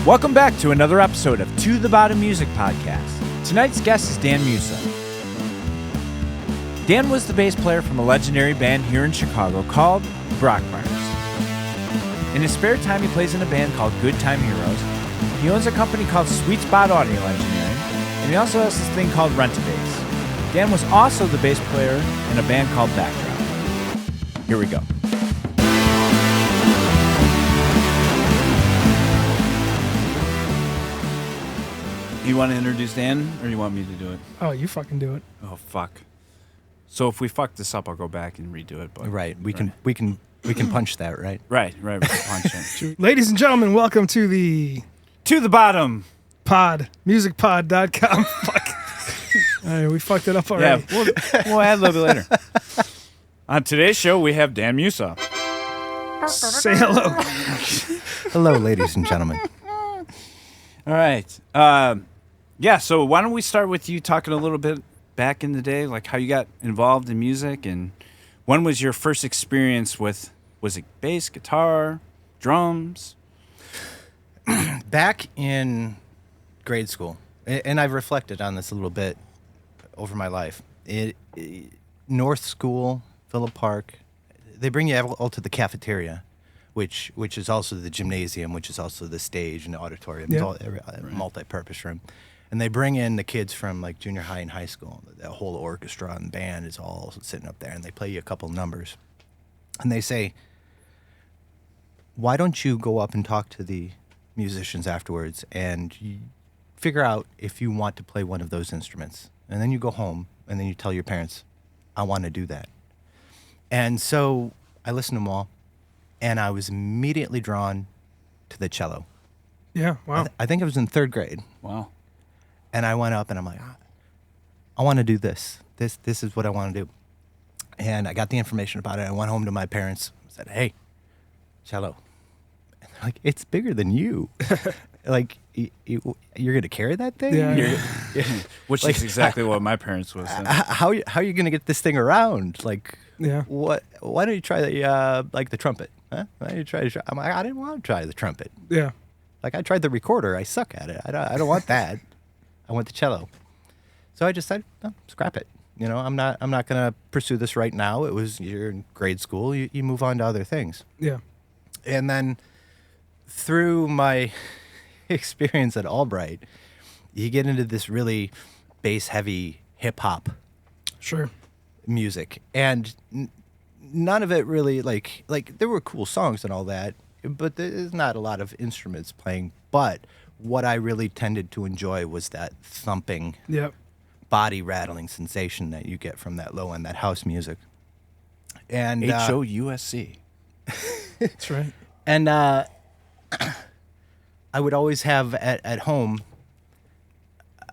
Welcome back to another episode of To the Bottom Music Podcast. Tonight's guest is Dan Musa. Dan was the bass player from a legendary band here in Chicago called Brockmeyers. In his spare time, he plays in a band called Good Time Heroes. He owns a company called Sweet Spot Audio Engineering, and he also has this thing called Rent-A-Bass. Dan was also the bass player in a band called Backdrop. Here we go. You want to introduce Dan, or you want me to do it? Oh, you fucking do it. Oh, fuck. So if we fuck this up, I'll go back and redo it. But Right. We can punch that, right? Right. We can punch it. Ladies and gentlemen, welcome to the To the Bottom pod, musicpod.com. Fuck. All right, we fucked it up already. Yeah, we'll add a little bit later. On today's show, we have Dan Musa. Say hello. Hello, ladies and gentlemen. All right. Yeah, so why don't we start with you talking a little bit back in the day, like how you got involved in music, and when was your first experience with, was it bass, guitar, drums? Back in grade school, and I've reflected on this a little bit over my life. North School, Phillip Park, they bring you all to the cafeteria, which is also the gymnasium, which is also the stage and the auditorium. Yeah. It's all a multi-purpose room. And they bring in the kids from like junior high and high school. The whole orchestra and band is all sitting up there, and they play you a couple numbers. And they say, why don't you go up and talk to the musicians afterwards and you figure out if you want to play one of those instruments. And then you go home, and then you tell your parents, I want to do that. And so I listened to them all, and I was immediately drawn to the cello. Yeah, wow. I think it was in third grade. Wow. And I went up and I'm like, I want to do this. This is what I want to do. And I got the information about it. I went home to my parents and said, hey, cello. And they're like, it's bigger than you. Like, you're going to carry that thing? Yeah. Which Like, is exactly what my parents was saying. How are you going to get this thing around? Like, Yeah. why don't you try the trumpet? Huh? Why don't you try I'm like, I didn't want to try the trumpet. Yeah. Like, I tried the recorder. I suck at it. I don't want that. I want the cello. So I just said, no, scrap it. You know, I'm not going to pursue this right now. You're in grade school. You move on to other things. Yeah. And then through my experience at Albright, you get into this really bass-heavy hip-hop Sure. music. And none of it really, like there were cool songs and all that, but there's not a lot of instruments playing. But what I really tended to enjoy was that thumping, Yep. body-rattling sensation that you get from that low-end, that house music. And HOUSC. That's right. And I would always have at home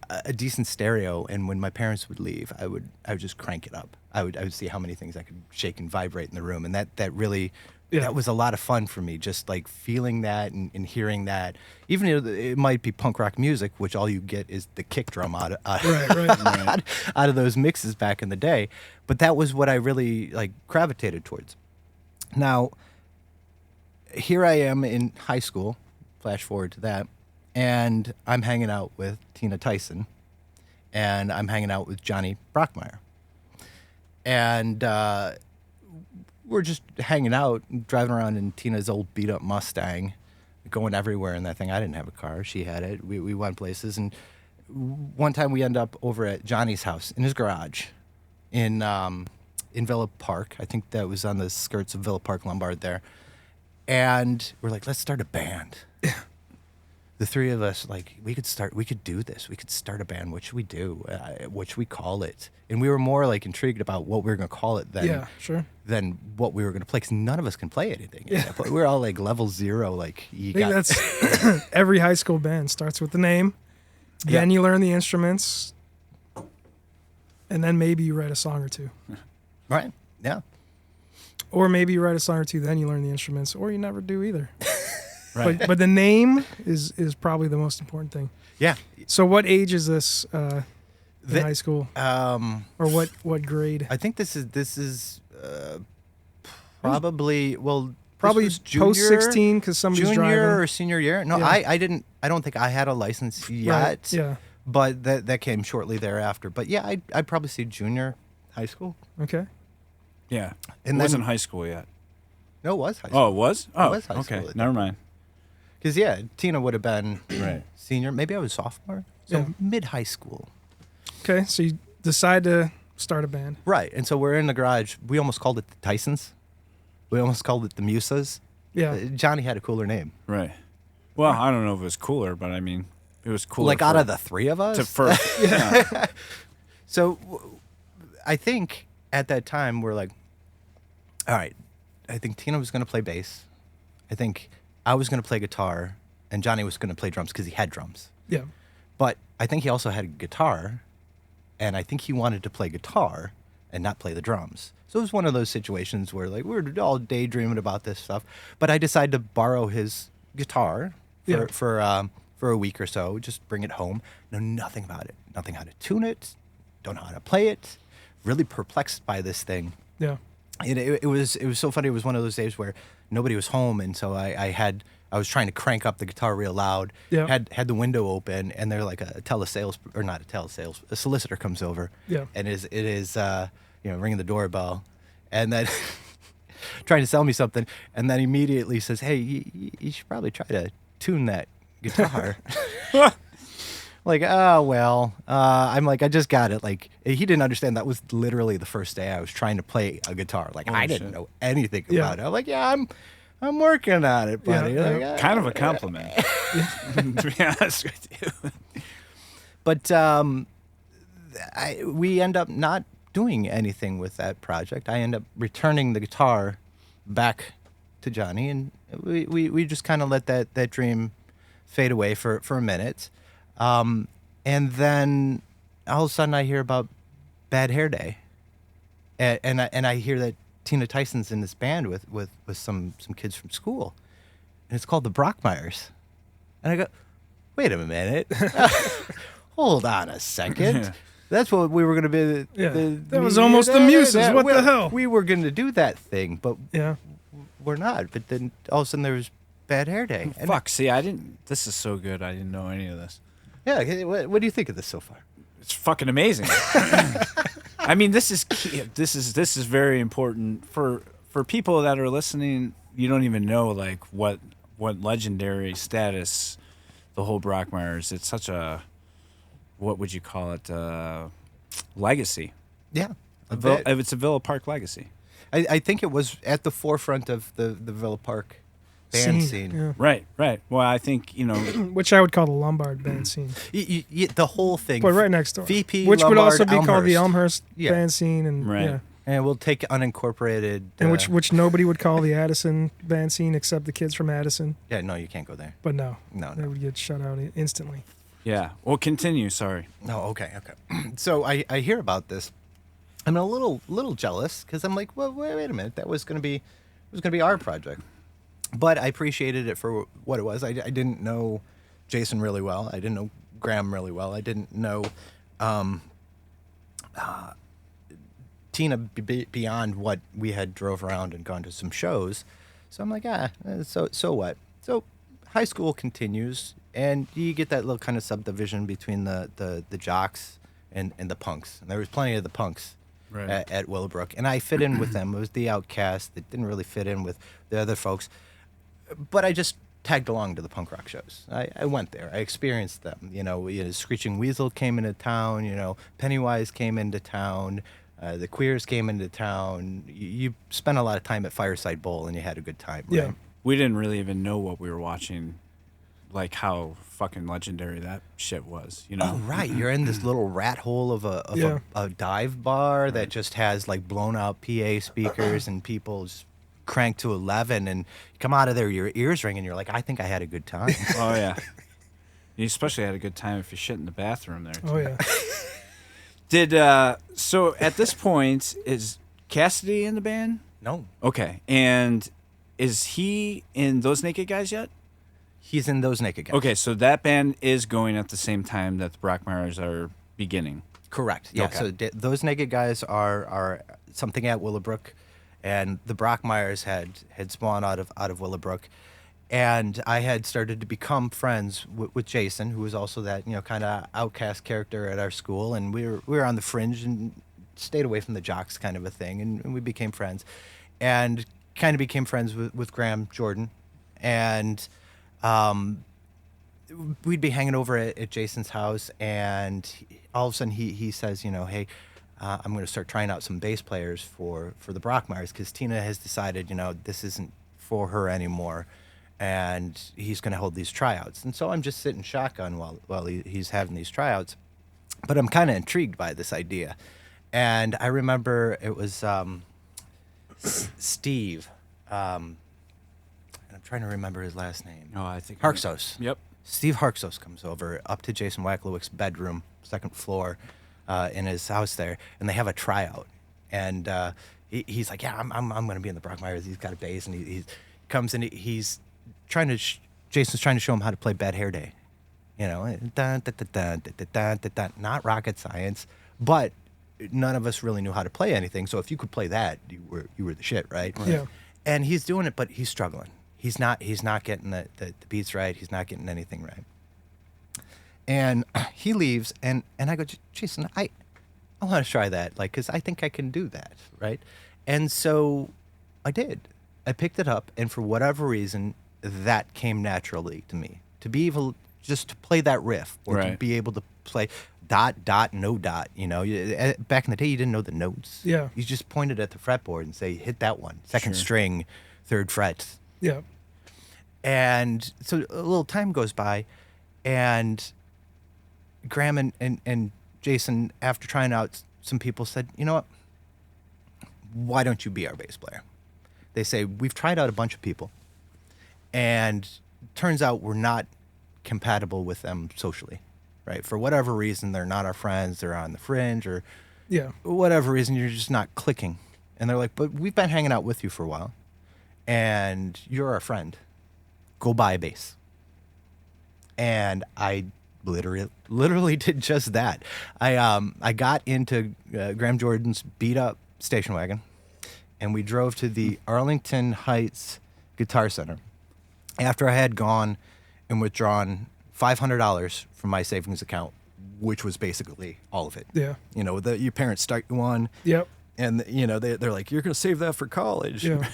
a decent stereo, and when my parents would leave, I would just crank it up. I would see how many things I could shake and vibrate in the room, and that really that was a lot of fun for me. Just like feeling that and hearing that, even though it might be punk rock music, which all you get is the kick drum out of those mixes back in the day. But that was what I really like gravitated towards. Now, here I am in high school. Flash forward to that. And I'm hanging out with Tina Tyson, and I'm hanging out with Johnny Brockmeyer. And we're just hanging out, driving around in Tina's old beat-up Mustang, going everywhere in that thing. I didn't have a car. She had it. We went places. And one time we end up over at Johnny's house, in his garage, in Villa Park. I think that was on the skirts of Villa Park Lombard there. And we're like, let's start a band. The three of us, like, we could do this. We could start a band. What should we do? What should we call it? And we were more, like, intrigued about what we were going to call it than what we were going to play, because none of us can play anything. Yeah. But we're all, like, level zero. Like, I think that's every high school band starts with the name, then you learn the instruments, and then maybe you write a song or two. Right, yeah. Or maybe you write a song or two, then you learn the instruments, or you never do either. Right. But the name is probably the most important thing. Yeah. So what age is this in high school? Or what grade? I think this is probably, well, Probably was post 16 because somebody's junior driving. or senior year. No, Yeah. I didn't. I don't think I had a license yet. Right, yeah. But that came shortly thereafter. But yeah, I'd probably say junior high school. Okay. Yeah. And it then- wasn't high school yet. No, it was high school. Oh, it was? Oh, was high okay. school at Never that mind. Because yeah, Tina would have been Right. senior. Maybe I was sophomore. So Yeah. mid high school. Okay, so you decide to start a band. Right. And so we're in the garage. We almost called it the Tysons. We almost called it the Musas. Yeah. Johnny had a cooler name. Right. Well, I don't know if it was cooler, but I mean, it was cooler. Like out of the three of us. to first. Yeah. So I think at that time we're like, all right, I think Tina was going to play bass. I think I was going to play guitar, and Johnny was going to play drums because he had drums. Yeah. But I think he also had a guitar, and I think he wanted to play guitar and not play the drums. So it was one of those situations where like we were all daydreaming about this stuff. But I decided to borrow his guitar Yeah. for a week or so, just bring it home. Know nothing about it, nothing how to tune it, don't know how to play it. Really perplexed by this thing. Yeah. It was so funny. It was one of those days where nobody was home, and so I was trying to crank up the guitar real loud. Yeah. Had the window open, and they're like a solicitor comes over. Yeah. And it is ringing the doorbell, and then trying to sell me something, and then immediately says, "Hey, you should probably try to tune that guitar." Like, oh, well, I'm like, I just got it. Like, he didn't understand that was literally the first day I was trying to play a guitar. Like, I didn't know anything Yeah. about it. I'm like, yeah, I'm working on it, buddy. Yeah, Like, yeah. Kind of a compliment, to be honest with you. But we end up not doing anything with that project. I end up returning the guitar back to Johnny, and we just kind of let that dream fade away for a minute. And then all of a sudden I hear about Bad Hair Day, and I hear that Tina Tyson's in this band with some kids from school, and it's called the Brockmeyers, and I go, wait a minute, hold on a second. Yeah. That's what we were going to be. Yeah. That was almost the Muses. What the hell? We were going to do that thing, but Yeah. we're not. But then all of a sudden there was Bad Hair Day. And Fuck. See, I didn't. This is so good. I didn't know any of this. Yeah. What do you think of this so far? It's fucking amazing. I mean, this is key. This is very important for people that are listening. You don't even know like what legendary status the whole Brockmeyers. It's such a, what would you call it? Legacy. Yeah. It's a Villa Park legacy. I think it was at the forefront of the Villa Park band scene. Yeah. Right. Well, I think Which I would call the Lombard band scene. The whole thing. But right next door. VP, which would also Lombard, be called the Elmhurst. Elmhurst Yeah. band scene. And, Right. yeah. And we'll take unincorporated. And which nobody would call the Addison band scene except the kids from Addison. Yeah, no, you can't go there. But no. No. They would get shut out instantly. yeah. Well, continue. Sorry. No, okay. So I hear about this. I'm a little jealous because I'm like, well, wait a minute. That was gonna be our project. But I appreciated it for what it was. I didn't know Jason really well. I didn't know Graham really well. I didn't know Tina beyond what we had drove around and gone to some shows. So I'm like, so what? So high school continues, and you get that little kind of subdivision between the jocks and the punks. And there was plenty of the punks Right. at Willowbrook, and I fit in with them. It was the outcast that didn't really fit in with the other folks. But I just tagged along to the punk rock shows. I went there. I experienced them. Screeching Weasel came into town. Pennywise came into town. The Queers came into town. You spent a lot of time at Fireside Bowl, and you had a good time. Right? Yeah. We didn't really even know what we were watching, like how fucking legendary that shit was. Oh, right. You're in this little rat hole of a dive bar that just has like blown out PA speakers and people just cranked to 11, and you come out of there, your ears ringing. You're like, I think I had a good time. Oh yeah. You especially had a good time if you shit in the bathroom there. Oh, yeah. So at this point, is Cassidy in the band? No. Okay. And is he in Those Naked Guys yet? He's in Those Naked Guys. Okay, so that band is going at the same time that the Brockmeyers are beginning. Correct. Yeah. Okay. So Those Naked Guys are something at Willowbrook, and the Brockmeyers had spawned out of Willowbrook, and I had started to become friends with Jason, who was also that kind of outcast character at our school, and we were on the fringe and stayed away from the jocks, kind of a thing, and we became friends, and kind of became friends with Graham Jordan, and we'd be hanging over at Jason's house, and all of a sudden he says, hey, I'm going to start trying out some bass players for the Brockmeyers, because Tina has decided, this isn't for her anymore, and he's going to hold these tryouts. And so I'm just sitting shotgun while he's having these tryouts, but I'm kind of intrigued by this idea. And I remember it was Steve, and I'm trying to remember his last name. Oh, I think Harksos. Yep. Steve Harksos comes over up to Jason Wacklewick's bedroom, second floor, in his house there, and they have a tryout. And he's like, yeah, I'm going to be in the Brockmeyers. He's got a bass, and he comes in. He's trying to. Jason's trying to show him how to play Bad Hair Day, dun, dun, dun, dun, dun, dun, dun, dun, not rocket science, but none of us really knew how to play anything. So if you could play that, you were the shit, right? Yeah. And he's doing it, but he's struggling. He's not getting the beats right. He's not getting anything right. And he leaves, and I go, Jason, I want to try that, because I think I can do that, right? And so I did. I picked it up, and for whatever reason, that came naturally to me. To be able just to play that riff, or to be able to play dot, dot, no dot, Back in the day, you didn't know the notes. Yeah. You just pointed at the fretboard and say, hit that one, second string, third fret. Yeah. And so a little time goes by, and Graham and Jason, after trying out some people, said, you know what, why don't you be our bass player? They say, we've tried out a bunch of people, and turns out we're not compatible with them socially, right? For whatever reason, they're not our friends, they're on the fringe, or whatever reason, you're just not clicking. And they're like, but we've been hanging out with you for a while, and you're our friend. Go buy a bass. And I literally did just that. I got into Graham Jordan's beat up station wagon, and we drove to the Arlington Heights Guitar Center after I had gone and withdrawn $500 from my savings account, which was basically all of it. Yeah. Your parents start you on. Yep. And they're like, you're going to save that for college. Yeah.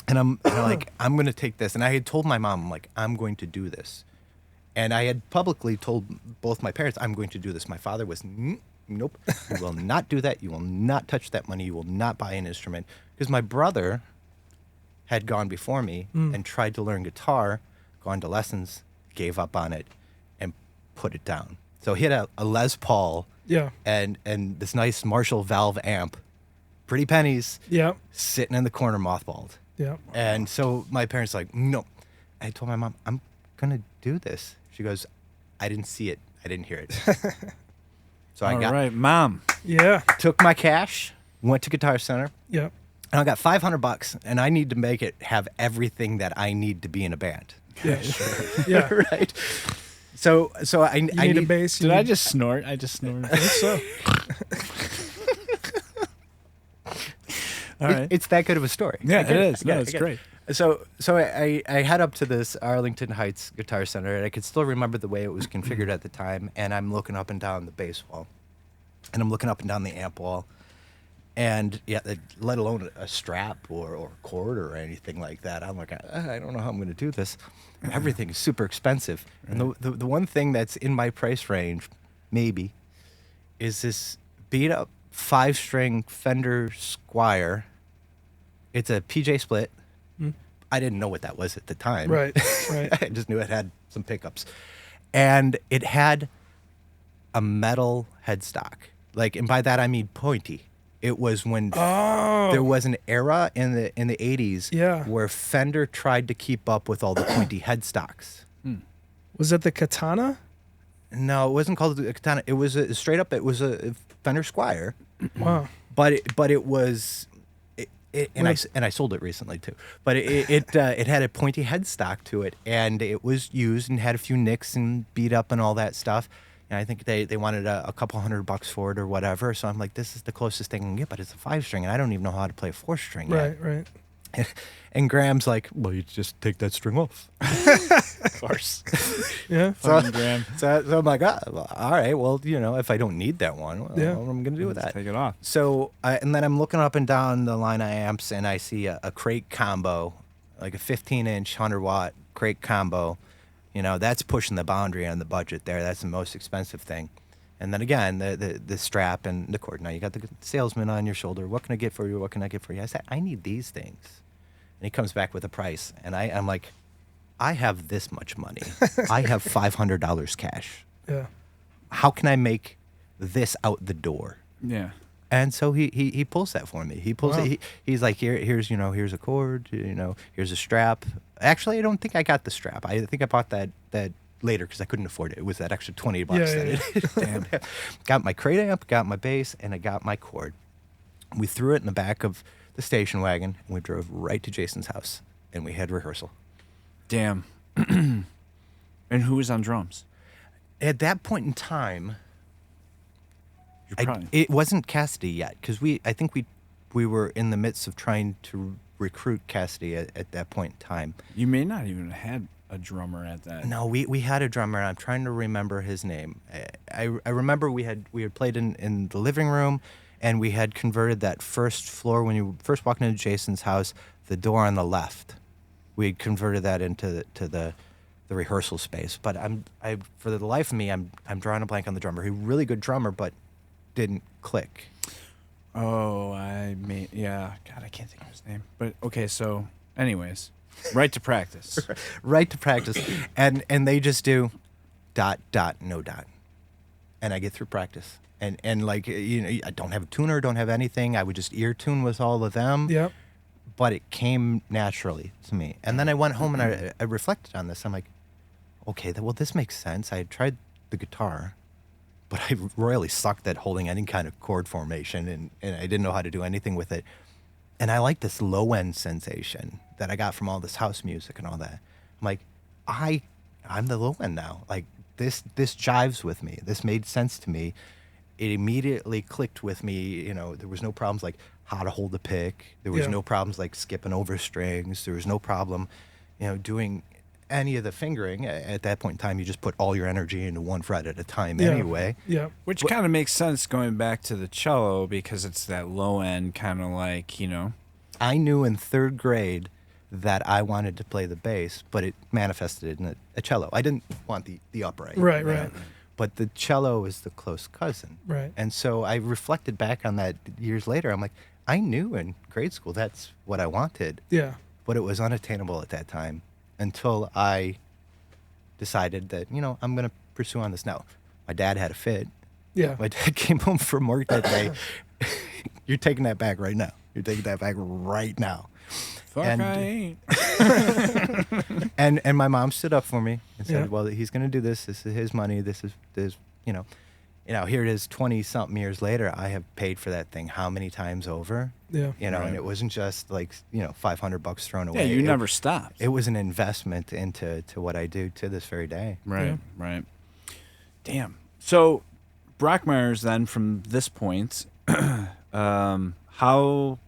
And I'm like, I'm going to take this. And I had told my mom, I'm like, I'm going to do this. And I had publicly told both my parents, I'm going to do this. My father was, nope, you will not do that. You will not touch that money. You will not buy an instrument. Because my brother had gone before me and tried to learn guitar, gone to lessons, gave up on it, and put it down. So he had a Les Paul and this nice Marshall valve amp, pretty pennies, sitting in the corner mothballed. Yeah. And so my parents like, no. I told my mom, I'm going to do this. She goes, I didn't see it. I didn't hear it. So All right, Mom. Yeah. took my cash, went to Guitar Center, Yeah. and I got $500, and I need to make it have everything that I need to be in a band. Yeah. Yeah. Right? So I need a bass. Did I just snort? I just snorted. I think so. All right. It's that good of a story. Yeah, I get it is. I get No, I it's get great. So I head up to this Arlington Heights Guitar Center, and I could still remember the way it was configured at the time. And I'm looking up and down the bass wall, and I'm looking up and down the amp wall, and let alone a strap or a cord or anything like that. I'm like, I don't know how I'm going to do this. Everything is super expensive, and the one thing that's in my price range, maybe, is this beat up 5-string Fender Squier. It's a PJ split. I didn't know what that was at the time. Right. I just knew it had some pickups. And it had a metal headstock. And by that I mean pointy. It was when there was an era in the 80s where Fender tried to keep up with all the pointy headstocks. Was it the Katana? No, it wasn't called a Katana. It was a Fender Squier. Wow. But it was, I sold it recently too. But it had a pointy headstock to it, and it was used and had a few nicks and beat up and all that stuff. And I think they wanted a couple $100 for it or whatever. So I'm like, this is the closest thing I can get, but it's a 5-string, and I don't even know how to play a 4-string yet. Right. And Graham's like, well, you just take that string off. Of course. Yeah. Fucking Graham. So I'm like, well, all right, well, if I don't need that one, what am I going to do with that? Take it off. So, and then I'm looking up and down the line of amps, and I see a crate combo, like a 15-inch 100-watt crate combo. That's pushing the boundary on the budget there. That's the most expensive thing. And then again, the strap and the cord. Now you got the salesman on your shoulder. What can I get for you? What can I get for you? I said, I need these things. And he comes back with a price. And I'm like, I have this much money. I have $500 cash. Yeah. How can I make this out the door? Yeah. And so he pulls that for me. He pulls it. He's like, here's a cord. Here's a strap. Actually, I don't think I got the strap. I think I bought that later because I couldn't afford it. It was that extra $20. Damn. Got my crate amp, got my bass, and I got my cord. We threw it in the back of the station wagon, and we drove right to Jason's house, and we had rehearsal. Damn. And who was on drums? At that point in time, You're probably... it wasn't Cassidy yet, because I think we were in the midst of trying to recruit Cassidy at that point in time. You may not even have had a drummer at that. No, we had a drummer. I'm trying to remember his name. I remember we had played in the living room, and we had converted that first floor when you first walk into Jason's house, the door on the left. We had converted that into the rehearsal space. But I for the life of me, I'm drawing a blank on the drummer. He's a really good drummer, but didn't click. Oh, yeah. God, I can't think of his name. But okay, so anyways, right to practice. Right to practice. And they just do ... no dot. And I get through practice. And like, I don't have a tuner, don't have anything. I would just ear tune with all of them. Yep. But it came naturally to me. And then I went home and I reflected on this. I'm like, okay, well, this makes sense. I had tried the guitar, but I royally sucked at holding any kind of chord formation, and I didn't know how to do anything with it. And I like this low-end sensation that I got from all this house music and all that. I'm like, I'm the low end now. Like, this jives with me. This made sense to me. It immediately clicked with me. There was no problems like how to hold the pick. There was no problems like skipping over strings. There was no problem, doing any of the fingering. At that point in time, you just put all your energy into one fret at a time anyway. Yeah. Which kind of makes sense going back to the cello, because it's that low end kind of like, I knew in 3rd grade that I wanted to play the bass, but it manifested in a cello. I didn't want the upright. Right. But the cello is the close cousin. Right. And so I reflected back on that years later. I'm like, I knew in grade school that's what I wanted. Yeah. But it was unattainable at that time until I decided that, I'm going to pursue on this now. My dad had a fit. Yeah. My dad came home from work that day. You're taking that back right now. You're taking that back right now. Fuck, And- I ain't. And my mom stood up for me and said, Yeah. well, he's going to do this. This is his money. This is here it is 20-something years later. I have paid for that thing how many times over? Yeah. Right. And it wasn't just like, $500 thrown Yeah, away. you never stopped. It was an investment into what I do to this very day. Right, right. Damn. So, Brockmeyers, then, from this point, how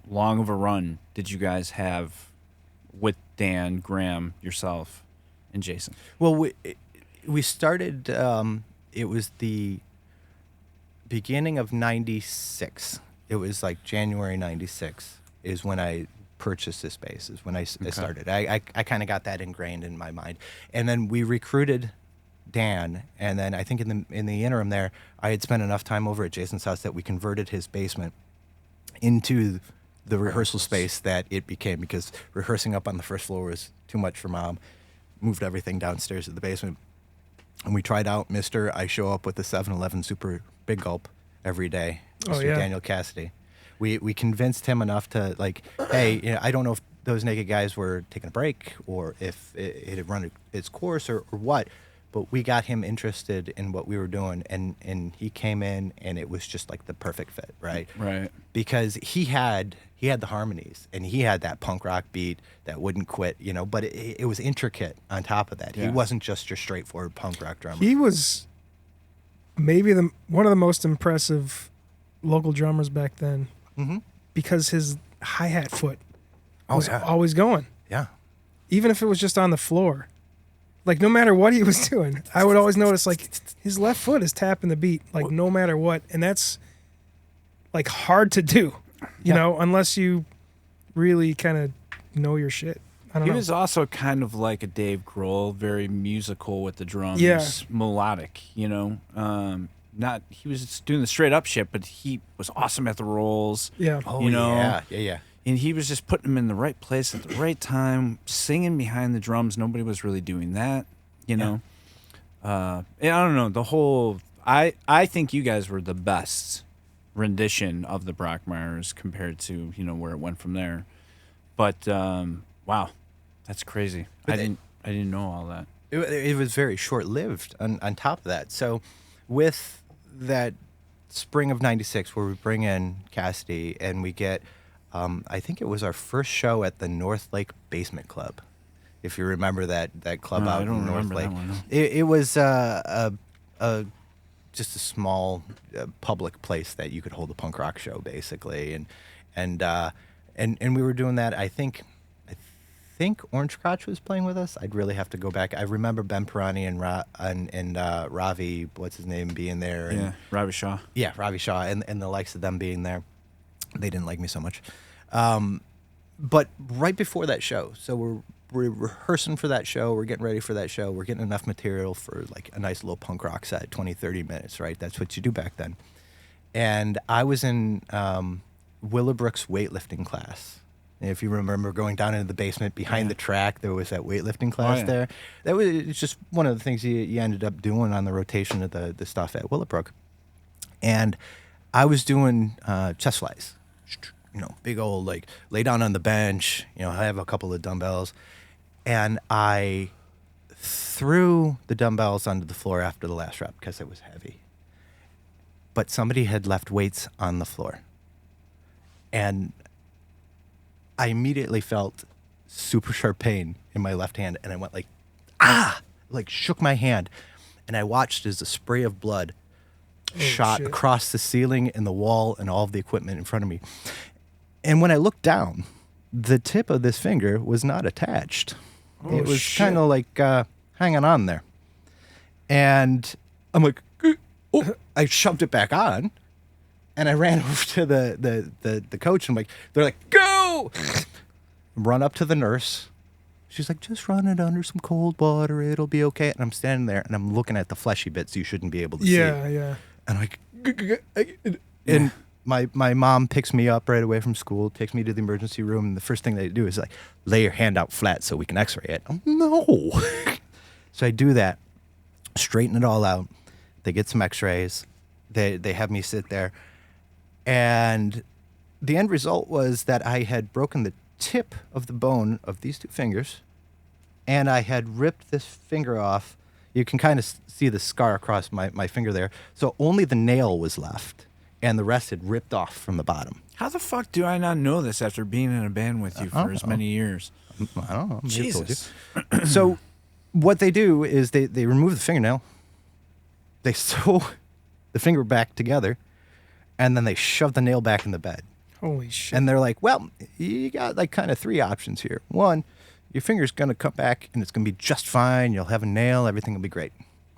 long of a run did you guys have with Dan, Graham, yourself, and Jason? Well, we started, it was the beginning of 96. It was like January 96 is when I purchased this bass, is when I started. I kind of got that ingrained in my mind. And then we recruited Dan, and then I think in the interim there, I had spent enough time over at Jason's house that we converted his basement into the rehearsal space that it became, because rehearsing up on the first floor was too much for Mom. Moved everything downstairs to the basement. And we tried out Mr. I show up with the 7-Eleven Super Big Gulp every day, Mr. Daniel Cassidy. We convinced him enough to, like, hey, I don't know if those Naked Guys were taking a break or if it had run its course or what, but we got him interested in what we were doing, and he came in, and it was just like the perfect fit, right? Right. Because he had the harmonies, and he had that punk rock beat that wouldn't quit, but it was intricate on top of that. Yeah. He wasn't just your straightforward punk rock drummer. He was maybe one of the most impressive local drummers back then, because his hi-hat foot was always going. Yeah. Even if it was just on the floor. Like, no matter what he was doing, I would always notice, like, his left foot is tapping the beat, like, no matter what. And that's, like, hard to do, you know, unless you really kind of know your shit. I don't know. He was also kind of like a Dave Grohl, very musical with the drums, melodic, you know. He was just doing the straight up shit, but he was awesome at the rolls. Yeah. Oh, you know? Yeah. And he was just putting them in the right place at the right time, singing behind the drums. Nobody was really doing that, you know. And I don't know, the whole. I think you guys were the best rendition of the Brockmeyers compared to, you know, where it went from there. But wow, that's crazy. I didn't know all that. It was very short-lived on top of that. So with that spring of 96 where we bring in Cassidy and we get, I think it was our first show at the North Lake Basement Club, if you remember that club out in North Lake. That one, no. It was just a small public place that you could hold a punk rock show, basically. And we were doing that. I think Orange Crotch was playing with us. I'd really have to go back. I remember Ben Pirani and Ravi, what's his name, being there. And, Ravi Shaw. Yeah, Ravi Shaw, and the likes of them being there. They didn't like me so much. But right before that show, so we're rehearsing for that show. We're getting ready for that show. We're getting enough material for like a nice little punk rock set, 20, 30 minutes, right? That's what you do back then. And I was in Willowbrook's weightlifting class. And if you remember going down into the basement behind the track, there was that weightlifting class there. It's just one of the things you ended up doing on the rotation of the stuff at Willowbrook. And I was doing chest flies, you know, big old, like, lay down on the bench, you know, I have a couple of dumbbells. And I threw the dumbbells onto the floor after the last rep because it was heavy. But somebody had left weights on the floor. And I immediately felt super sharp pain in my left hand, and I went like, like shook my hand. And I watched as a spray of blood shot across the ceiling and the wall and all of the equipment in front of me. And when I looked down, the tip of this finger was not attached. It was kind of like hanging on there. And I'm like, I shoved it back on. And I ran over to the coach, and they're like, go! Run up to the nurse. She's like, just run it under some cold water. It'll be okay. And I'm standing there, and I'm looking at the fleshy bits you shouldn't be able to see. Yeah. And I'm like, and my mom picks me up right away from school, takes me to the emergency room, and the first thing they do is like, lay your hand out flat so we can x-ray it. I'm, no. So I do that, straighten it all out. They get some x-rays. They have me sit there. And the end result was that I had broken the tip of the bone of these two fingers, and I had ripped this finger off. You can kind of see the scar across my finger there. So only the nail was left, and the rest had ripped off from the bottom. How the fuck do I not know this after being in a band with you for as many years? I don't know. Maybe I told you. Jesus. So what they do is they remove the fingernail, they sew the finger back together, and then they shove the nail back in the bed. Holy shit. And they're like, well, you got like kind of three options here. One, your finger's going to come back and it's going to be just fine. You'll have a nail. Everything will be great.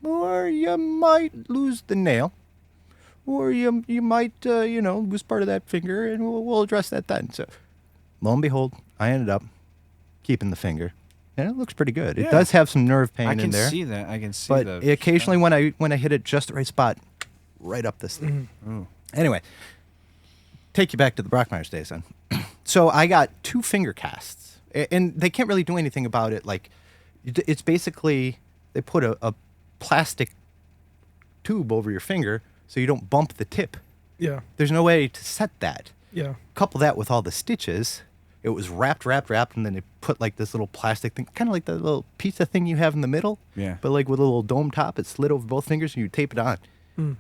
Or you might lose the nail. Or you might, lose part of that finger, and we'll address that then. So lo and behold, I ended up keeping the finger. And it looks pretty good. It does have some nerve pain in there. I can see that. I can see but that. But occasionally when I hit it just the right spot, right up this thing. Mm-hmm. Anyway, take you back to the Brockmeyers days then. So I got 2 finger casts, and they can't really do anything about it. Like, it's basically they put a plastic tube over your finger so you don't bump the tip. Yeah. There's no way to set that. Yeah. Couple that with all the stitches. It was wrapped, and then they put like this little plastic thing, kind of like the little pizza thing you have in the middle. Yeah. But like with a little dome top, it's slid over both fingers, and you tape it on. Mm.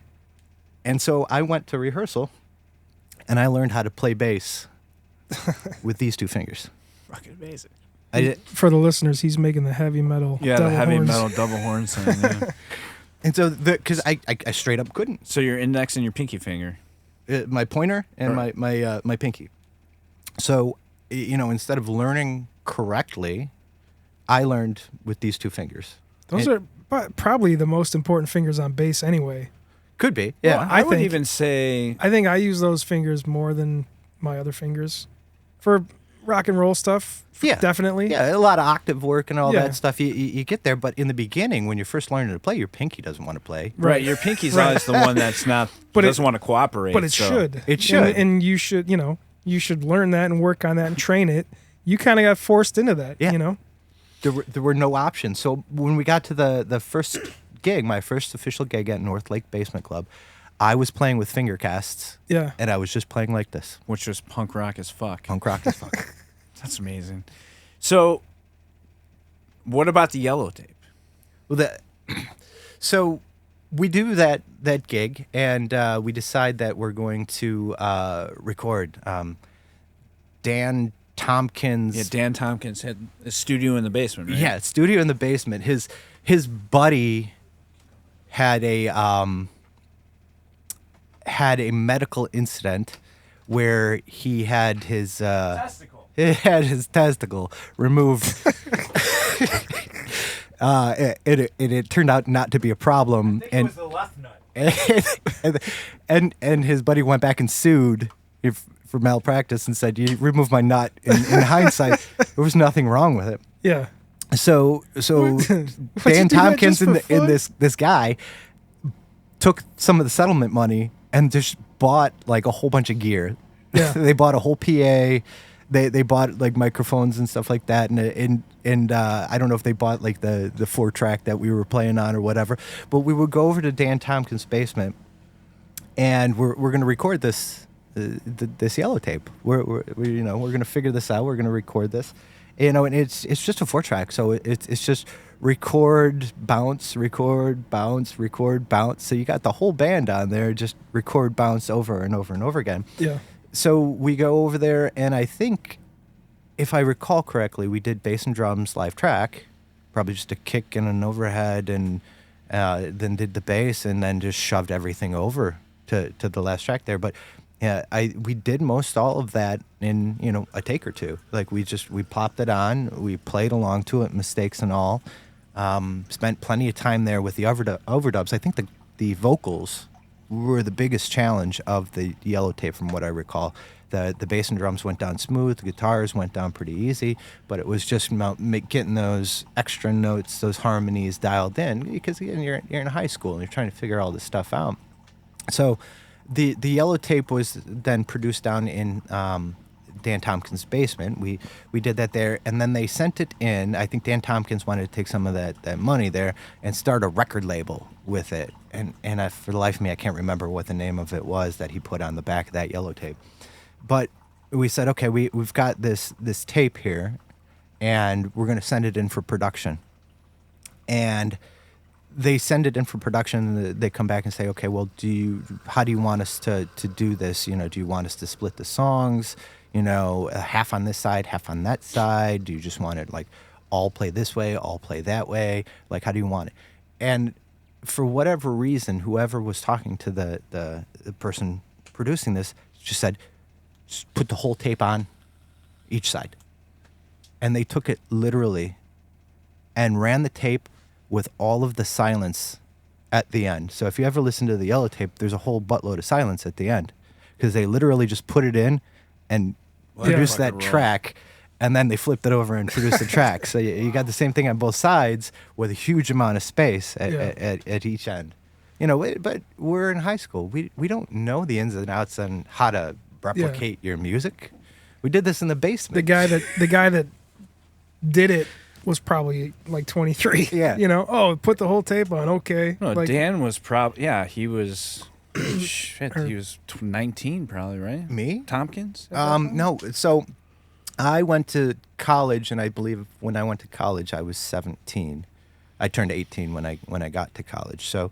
And so I went to rehearsal, and I learned how to play bass with these 2 fingers. Fucking amazing. I did. For the listeners, he's making the heavy metal. Yeah, double the heavy horns. metal double horn sound. Yeah. And so, because I straight up couldn't. So your index and your pinky finger. My pointer and my pinky. So, instead of learning correctly, I learned with these two fingers. Those are probably the most important fingers on bass anyway. Could be, yeah. Well, I would even say I think I use those fingers more than my other fingers for rock and roll stuff. Yeah, definitely. Yeah, a lot of octave work and all Yeah. that stuff. You get there, but in the beginning, when you're first learning to play, your pinky doesn't want to play. right. Your pinky's always the one that's not, But doesn't want to cooperate. But it so. should. It should. And you should, you should learn that and work on that and train it. You kind of got forced into that, Yeah. There were no options. So when we got to the first gig, my first official gig at North Lake Basement Club, I was playing with finger casts. Yeah. And I was just playing like this. Which was punk rock as fuck. Punk rock as fuck. That's amazing. So, what about the yellow tape? Well, so we do that gig, and we decide that we're going to record. Dan Tompkins. Yeah, Dan Tompkins had a studio in the basement, right? Yeah, studio in the basement. His buddy had a medical incident where he had his testicle removed. It turned out not to be a problem, it was the left nut. and his buddy went back and sued for malpractice and said, "You removed my nut." In hindsight, there was nothing wrong with it. Yeah. So Dan Tompkins and this guy took some of the settlement money and just bought like a whole bunch of gear. Yeah. They bought a whole PA. They bought like microphones and stuff like that, and I don't know if they bought like the 4-track that we were playing on or whatever. But we would go over to Dan Tompkins' basement, and we're going to record this yellow tape. We're going to figure this out. We're going to record this, and it's just a 4-track, so it's just record, bounce, record, bounce, record, bounce. So you got the whole band on there, just record, bounce over and over and over again. Yeah. So we go over there, and I think, if I recall correctly, we did bass and drums live track, probably just a kick and an overhead, and then did the bass, and then just shoved everything over to the last track there. But we did most all of that in a take or two. Like we popped it on, we played along to it, mistakes and all. Spent plenty of time there with the overdubs. I think the vocals were the biggest challenge of the yellow tape, from what I recall. The bass and drums went down smooth, the guitars went down pretty easy, but it was just getting those extra notes, those harmonies dialed in, because again, you're in high school and you're trying to figure all this stuff out. So the yellow tape was then produced down in Dan Tompkins' basement. We did that there, and then they sent it in. I think Dan Tompkins wanted to take some of that money there and start a record label with it. And for the life of me, I can't remember what the name of it was that he put on the back of that yellow tape. But we said, okay, we've got this tape here, and we're going to send it in for production. And they send it in for production, and they come back and say, okay, well, how do you want us to do this? Do you want us to split the songs? Half on this side, half on that side? Do you just want it like all play this way, all play that way? Like, how do you want it? And for whatever reason, whoever was talking to the person producing this just said, just put the whole tape on each side. And they took it literally and ran the tape with all of the silence at the end. So if you ever listen to the yellow tape, there's a whole buttload of silence at the end, because they literally just put it in and produced that track, and then they flipped it over and produced the track. So you got the same thing on both sides with a huge amount of space at each end. But we're in high school. We don't know the ins and outs on how to replicate your music. We did this in the basement. The guy that did it was probably like 23. Yeah. Put the whole tape on. Okay. No, like, Dan was probably, he was, he was 19 probably, right? Me? Tompkins? No. So I went to college, and I believe when I went to college, I was 17. I turned 18 when I got to college. So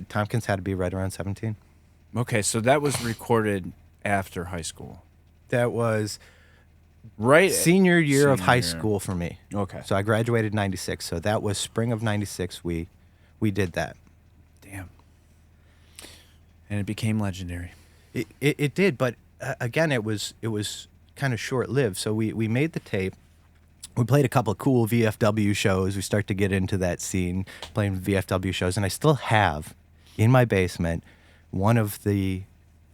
Tompkins had to be right around 17. Okay, so that was recorded after high school. That was right senior year of high school for me. Okay. So I graduated in 96. So that was spring of 96. We did that. And it became legendary. It did, but again, it was kind of short lived. So we made the tape. We played a couple of cool VFW shows. We start to get into that scene, playing VFW shows, and I still have in my basement one of the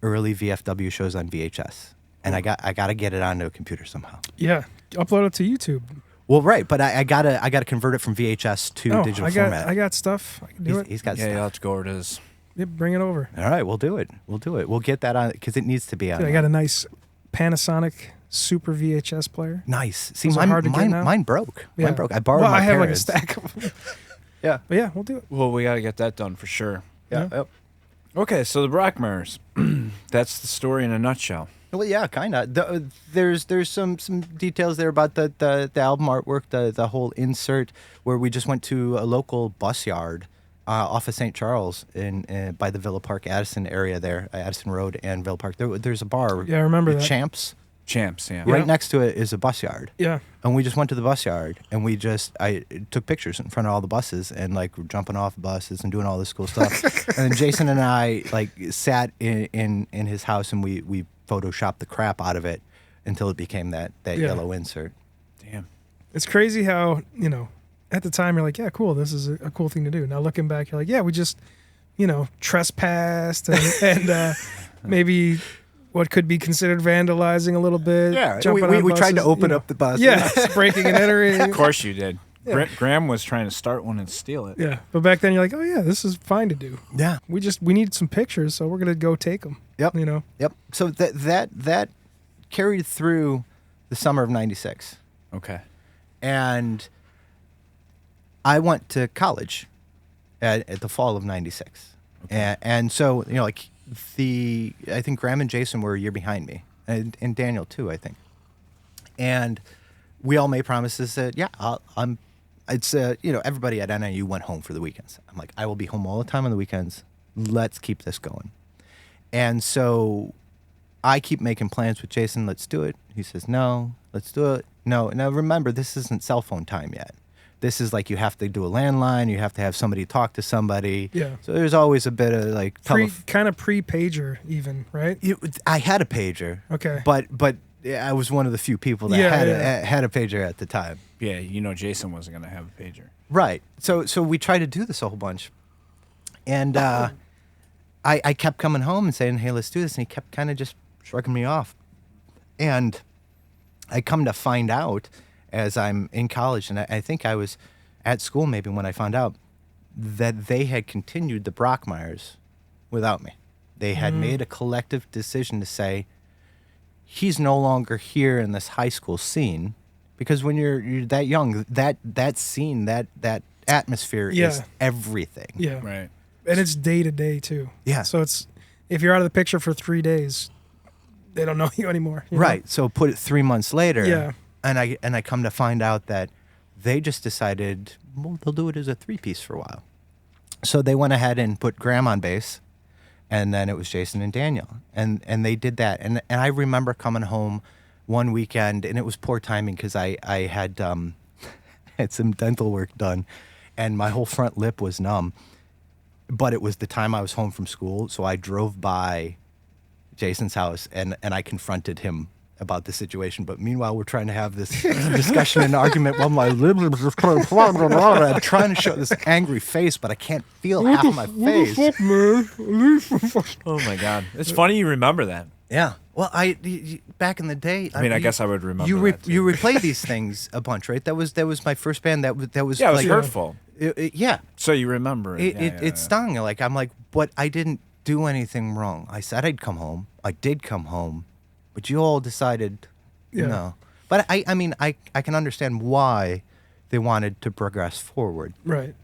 early VFW shows on VHS, and I got to get it onto a computer somehow. Yeah, upload it to YouTube. Well, right, but I gotta convert it from VHS to digital format. I got stuff. I can do it. He's got Yeah, stuff. you'll have to go over to his. Yeah, bring it over. All right, we'll do it. We'll get that on because it needs to be on. Dude, I got a nice Panasonic Super VHS player. Nice. See, Those are hard to get now. mine broke. Yeah. Mine broke. I borrowed Well, my I have parents. like a stack of them. Yeah. But yeah, we'll do it. Well, we got to get that done for sure. Yeah. Yeah. Yep. Okay, so the Brockmeyers. That's the story in a nutshell. Well, yeah, kind of. There's some details there about the album artwork, the whole insert where we just went to a local bus yard off of St. Charles in by the Villa Park Addison area there, Addison Road and Villa Park. There's a bar. Yeah, I remember the that. Champs. Champs, yeah. Right next to it is a bus yard. Yeah. And we just went to the bus yard and I took pictures in front of all the buses and like we're jumping off buses and doing all this cool stuff. And then Jason and I like sat in his house and we photoshopped the crap out of it until it became that yellow insert. Damn. It's crazy how, at the time you're like, yeah, cool, this is a cool thing to do. Now looking back, you're like, yeah, we just, trespassed and maybe what could be considered vandalizing a little bit. Yeah, jumping on we tried to buses, open up the bus. Yeah, breaking and entering. Of course you did. Yeah. Graham was trying to start one and steal it. Yeah, but back then you're like, oh yeah, this is fine to do. Yeah. We need some pictures, so we're gonna go take them. Yep. You know. Yep. So that carried through the summer of '96, Okay. and I went to college at the fall of '96, Okay. and so like I think Graham and Jason were a year behind me, and Daniel too, I think, and we all made promises that everybody at NIU went home for the weekends. I'm like, I will be home all the time on the weekends. Let's keep this going. And so I keep making plans with Jason. Let's do it. He says, no, let's do it. No. Now remember, this isn't cell phone time yet. This is like you have to do a landline. You have to have somebody talk to somebody. Yeah. So there's always a bit of like kind of pre-pager even, right? I had a pager. Okay. But I was one of the few people that had a pager at the time. Yeah, Jason wasn't going to have a pager. Right. So we tried to do this a whole bunch. And I kept coming home and saying, hey, let's do this. And he kept kind of just shrugging me off. And I come to find out as I'm in college, and I think I was at school maybe when I found out that they had continued the Brockmeyers without me. They had made a collective decision to say, he's no longer here in this high school scene, because when you're that young, that scene, that atmosphere is everything. Yeah. Right. And it's day to day too. Yeah. So it's if you're out of the picture for 3 days, they don't know you anymore. You know? Right. So put it 3 months later. Yeah. And I come to find out that they just decided, well, they'll do it as a 3-piece for a while. So they went ahead and put Graham on bass, and then it was Jason and Daniel, and they did that. And I remember coming home one weekend, and it was poor timing because I had had some dental work done, and my whole front lip was numb. But it was the time I was home from school, so I drove by Jason's house, and I confronted him about the situation. But meanwhile, we're trying to have this discussion and argument while my lips are just kind of I'm trying to show this angry face, but I can't feel half of my face. Oh my God. It's funny you remember that. Yeah. Well, back in the day. I guess I would remember you that too. You replay these things a bunch, right? That was my first band. That was Yeah, it was like, hurtful. Yeah. So you remember it. It stung. Like I'm like, but I didn't do anything wrong. I said I'd come home. I did come home, but you all decided no. But I can understand why they wanted to progress forward. Right.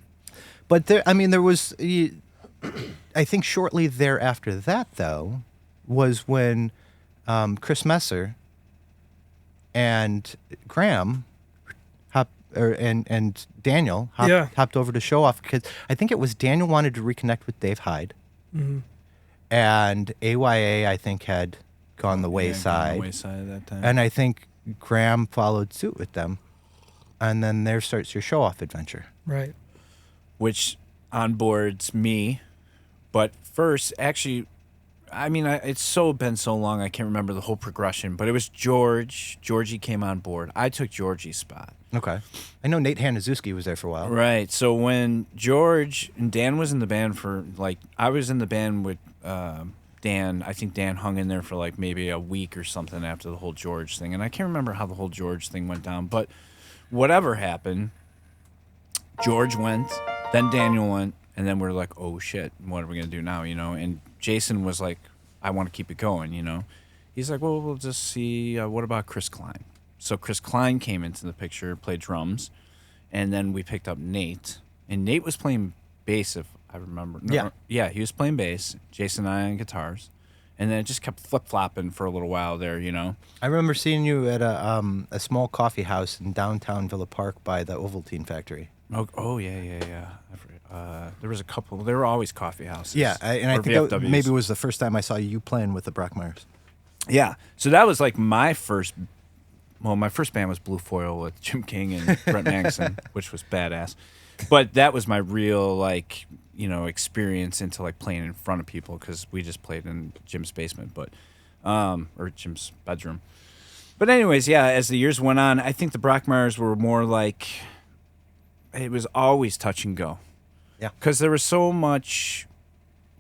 But there was, I think shortly thereafter that though, was when Chris Messer and Graham and Daniel hopped over to Show Off, because I think it was Daniel wanted to reconnect with Dave Hyde, and AYA I think had gone the wayside. At that time. And I think Graham followed suit with them, and then there starts your Show Off adventure. Right. Which onboards me, but first, actually, I mean, it's been so long, I can't remember the whole progression, but it was George. Georgie came on board. I took Georgie's spot. Okay. I know Nate Hanazuski was there for a while. Right. So when George and Dan was in the band for, like, I was in the band with Dan. I think Dan hung in there for, like, maybe a week or something after the whole George thing. And I can't remember how the whole George thing went down. But whatever happened, George went, then Daniel went, and then we're like, oh, shit, what are we going to do now, you know? And Jason was like, I want to keep it going, you know? He's like, well, we'll just see, what about Chris Klein? So Chris Klein came into the picture, played drums, and then we picked up Nate. And Nate was playing bass, if I remember. No, yeah, he was playing bass, Jason and I on guitars. And then it just kept flip-flopping for a little while there, you know? I remember seeing you at a small coffee house in downtown Villa Park by the Ovaltine factory. Oh yeah. There was a couple. There were always coffee houses. Yeah, and I think that maybe it was the first time I saw you playing with the Brockmeyers. Yeah, so that was like my first. Well, my first band was Blue Foil with Jim King and Brent Magnuson, which was badass. But that was my real, like, you know, experience into like playing in front of people, because we just played in Jim's basement, but or Jim's bedroom. But anyways, yeah, as the years went on, I think the Brockmeyers were more like, it was always touch and go. Yeah. Because there was so much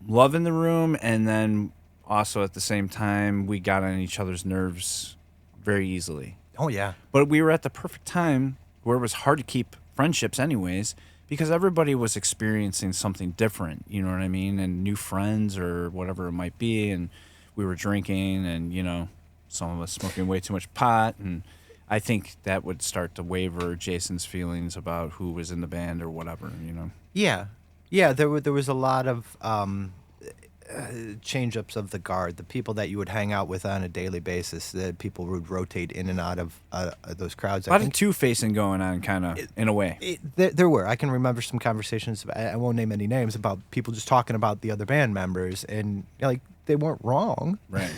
love in the room, and then also at the same time, we got on each other's nerves very easily. Oh, yeah. But we were at the perfect time where it was hard to keep friendships anyways, because everybody was experiencing something different, you know what I mean? And new friends or whatever it might be. And we were drinking, and, you know, some of us smoking way too much pot. And I think that would start to waver Jason's feelings about who was in the band or whatever, you know? Yeah. There was a lot of change-ups of the guard, the people that you would hang out with on a daily basis, that people would rotate in and out of those crowds. A lot of two-facing going on, kind of, in a way. There were. I can remember some conversations, I won't name any names, about people just talking about the other band members, and, you know, like, they weren't wrong. Right.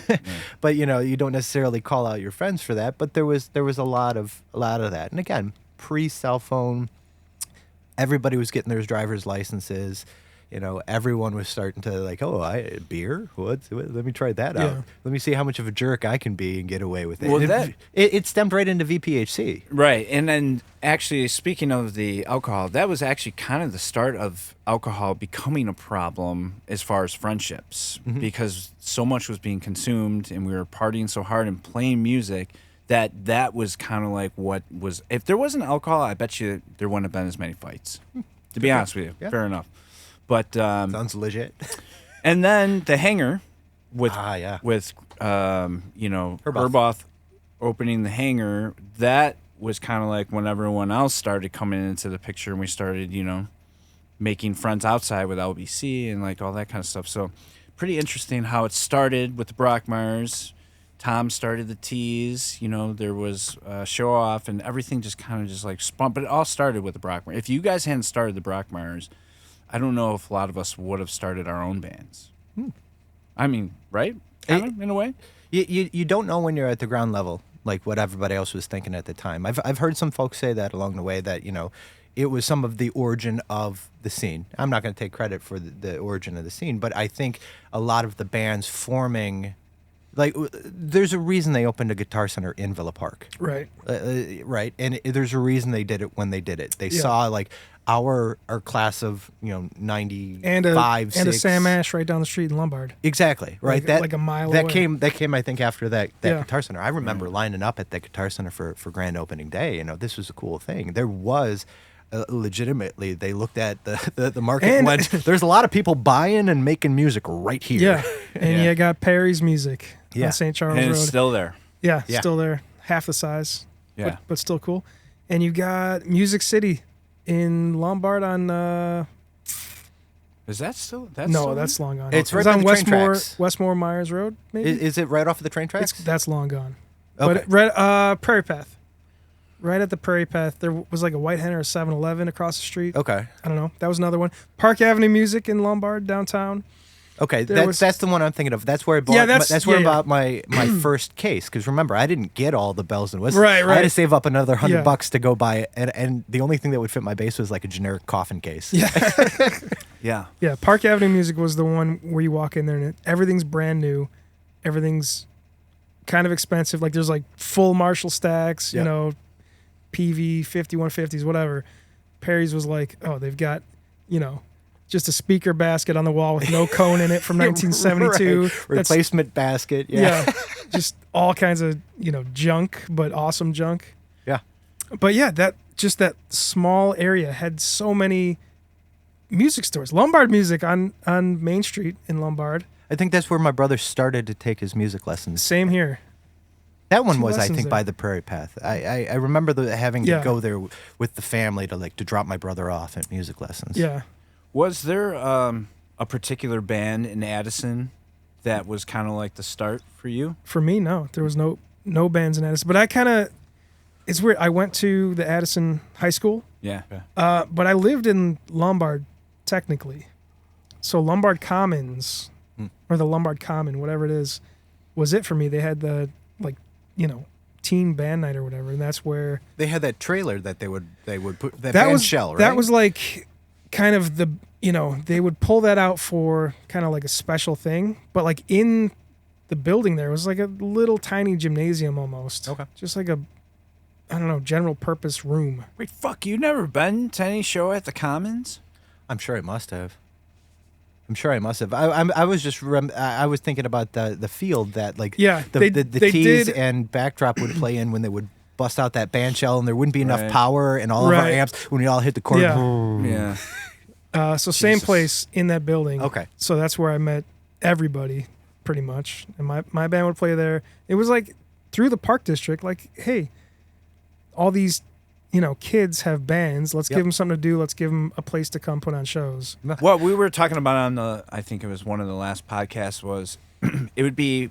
But, you know, you don't necessarily call out your friends for that, but there was a lot of that. And again, pre-cell phone, everybody was getting their driver's licenses. You know, everyone was starting to like, beer? What? Let me try that out. Let me see how much of a jerk I can be and get away with it. Well, it stemmed right into VPHC. Right. And then actually, speaking of the alcohol, that was actually kind of the start of alcohol becoming a problem as far as friendships, because so much was being consumed and we were partying so hard and playing music that was kind of like what was. If there wasn't alcohol, I bet you there wouldn't have been as many fights. To be honest with you. Yeah. Fair enough. But sounds legit. And then the hangar with you know, Herboth opening the hangar, that was kind of like when everyone else started coming into the picture, and we started, you know, making friends outside with LBC and like all that kind of stuff. So pretty interesting how it started with the Brockmeyers. Tom started the tease, you know, there was a show off, and everything just kind of just like spun. But it all started with the Brockmeyers. If you guys hadn't started the Brockmeyers, I don't know if a lot of us would have started our own bands. I mean, right? Kind of, in a way. You don't know when you're at the ground level, like what everybody else was thinking at the time. I've heard some folks say that along the way, that, you know, it was some of the origin of the scene. I'm not going to take credit for the origin of the scene, but I think a lot of the bands forming, like, there's a reason they opened a Guitar Center in Villa Park. Right. Right. And there's a reason they did it when they did it. They saw, like, our class of, you know, 95, and a Sam Ash right down the street in Lombard. Exactly, right. Like a mile away. That came I think after that Guitar Center. I remember lining up at that Guitar Center for grand opening day. You know, this was a cool thing. There was legitimately, they looked at the market and went, there's a lot of people buying and making music right here. Yeah, and you got Perry's Music on St. Charles Road. And it's still there. Yeah, still there, half the size. Yeah, but still cool. And you got Music City in Lombard on. Is that still? That's long gone. It's right on by the train tracks. Westmore Myers Road. Maybe is it right off of the train tracks? That's long gone. Okay. But Prairie Path. Right at the Prairie Path, there was like a White Hen or a 7-Eleven across the street. Okay. I don't know. That was another one. Park Avenue Music in Lombard downtown. Okay, There that's the one I'm thinking of. That's where I bought. Yeah, that's where I yeah. bought my first case. Because remember, I didn't get all the bells and whistles. Right, I had to right. save up another Yeah. $100 to go buy it, and the only thing that would fit my bass was like a generic coffin case. Yeah. Yeah. Yeah, Park Avenue Music was the one where you walk in there and everything's brand new. Everything's kind of expensive. Like there's like full Marshall stacks, Yep. PV 5150s, whatever. Perry's was like, oh, they've got, just a speaker basket on the wall with no cone in it from 1972. Right. That's- Replacement basket. yeah. Just all kinds of, junk, but awesome junk. Yeah. But yeah, that small area had so many music stores. Lombard Music on Main Street in Lombard. I think that's where my brother started to take his music lessons. Same here. That one 2 was, I lessons think, there. by the Prairie Path. I remember having Yeah. to go there with the family to drop my brother off at music lessons. Yeah. Was there a particular band in Addison that was kind of like the start for you? For me, no. There was no bands in Addison. But it's weird. I went to the Addison High School, Yeah. but I lived in Lombard, technically. So Lombard Commons, or the Lombard Common, whatever it is, was it for me. They had the, teen band night or whatever, and that's where... They had that trailer that they would put that That band was shell, right? That was like kind of the, they would pull that out for kind of like a special thing, but like in the building there was like a little tiny gymnasium almost. Okay. Just like a, I don't know, general purpose room. Wait, fuck, you never been to any show at the Commons? I'm sure I must have. I was just I was thinking about the field that Yeah, the they tees did- and backdrop would play in when they would bust out that band shell and there wouldn't be enough Right. power in all of our Right. amps when we all hit the chord. Yeah. Yeah. So same Jesus. place in that building. Okay. So that's where I met everybody pretty much. And my band would play there. It was like through the Park District, like, hey, all these, kids have bands. Let's Yep. give them something to do. Let's give them a place to come put on shows. What we were talking about on I think it was one of the last podcasts was it would be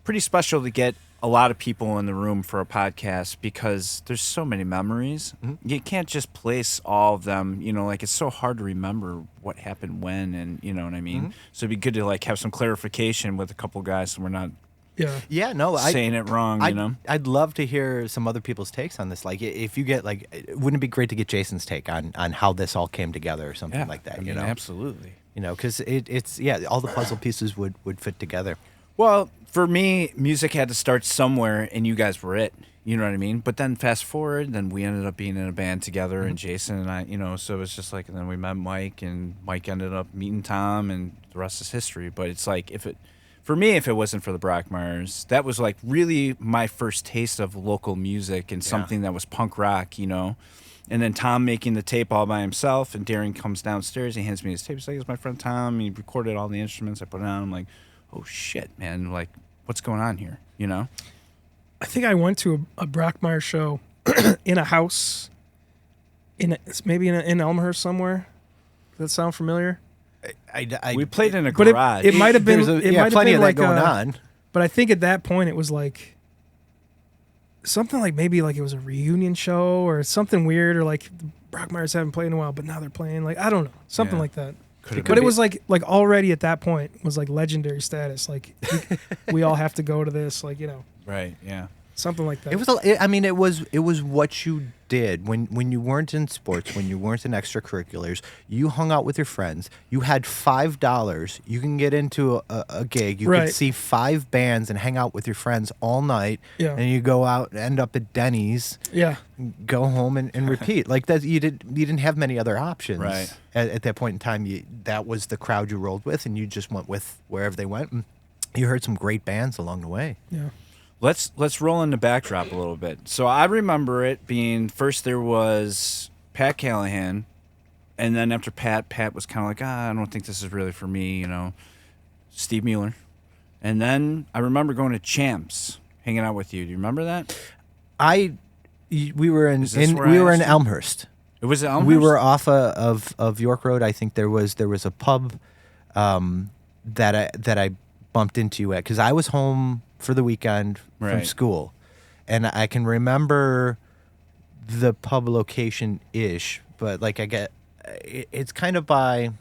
pretty special to get a lot of people in the room for a podcast because there's so many memories. You can't just place all of them, it's so hard to remember what happened when and you know what I mean? So it'd be good to have some clarification with a couple guys so we're not Yeah. Yeah, no, saying it wrong, I'd love to hear some other people's takes on this. Like, if you get wouldn't it be great to get Jason's take on how this all came together or something like that? I mean, absolutely. Because it's all the puzzle pieces would fit together. Well, for me, music had to start somewhere, and you guys were it. You know what I mean? But then fast forward, then we ended up being in a band together, and Jason and I, so it was just and then we met Mike, and Mike ended up meeting Tom, and the rest is history. But it's for me, if it wasn't for the Brockmeyers, that was really my first taste of local music and something that was punk rock, And then Tom making the tape all by himself, and Darren comes downstairs, he hands me his tape. He's like, "It's my friend Tom." He recorded all the instruments. I put it on. I'm like, "Oh shit, man! What's going on here?" I think I went to a Brockmeyer show in a house maybe in Elmhurst somewhere. Does that sound familiar? We played in a But garage. it might have been. There's It might have plenty been of like that going on. But I think at that point it was like something like maybe it was a reunion show or something weird, or the Brockmeyers haven't played in a while, but now they're playing. I don't know, something Yeah. like that. Could've But been. it was like already at that point was legendary status. We all have to go to this. Right. Yeah. Something like that. It was. It was what you did when you weren't in sports, when you weren't in extracurriculars. You hung out with your friends. You had $5. You can get into a gig. You Right. could see 5 bands and hang out with your friends all night. Yeah. And you go out and end up at Denny's. Yeah. Go home and repeat. That you didn't have many other options. Right. At that point in time, that was the crowd you rolled with, and you just went with wherever they went. And you heard some great bands along the way. Yeah. Let's roll in the backdrop a little bit. So I remember it being first there was Pat Callahan, and then after Pat was kind of like, I don't think this is really for me, Steve Mueller. And then I remember going to Champs, hanging out with you. Do you remember that? We were in Is this where I we were in asked you? Elmhurst. It was Elmhurst? We were off of York Road. I think there was a pub that I bumped into you at because I was home for the weekend from Right. school, and I can remember the pub location ish, but it's kind of by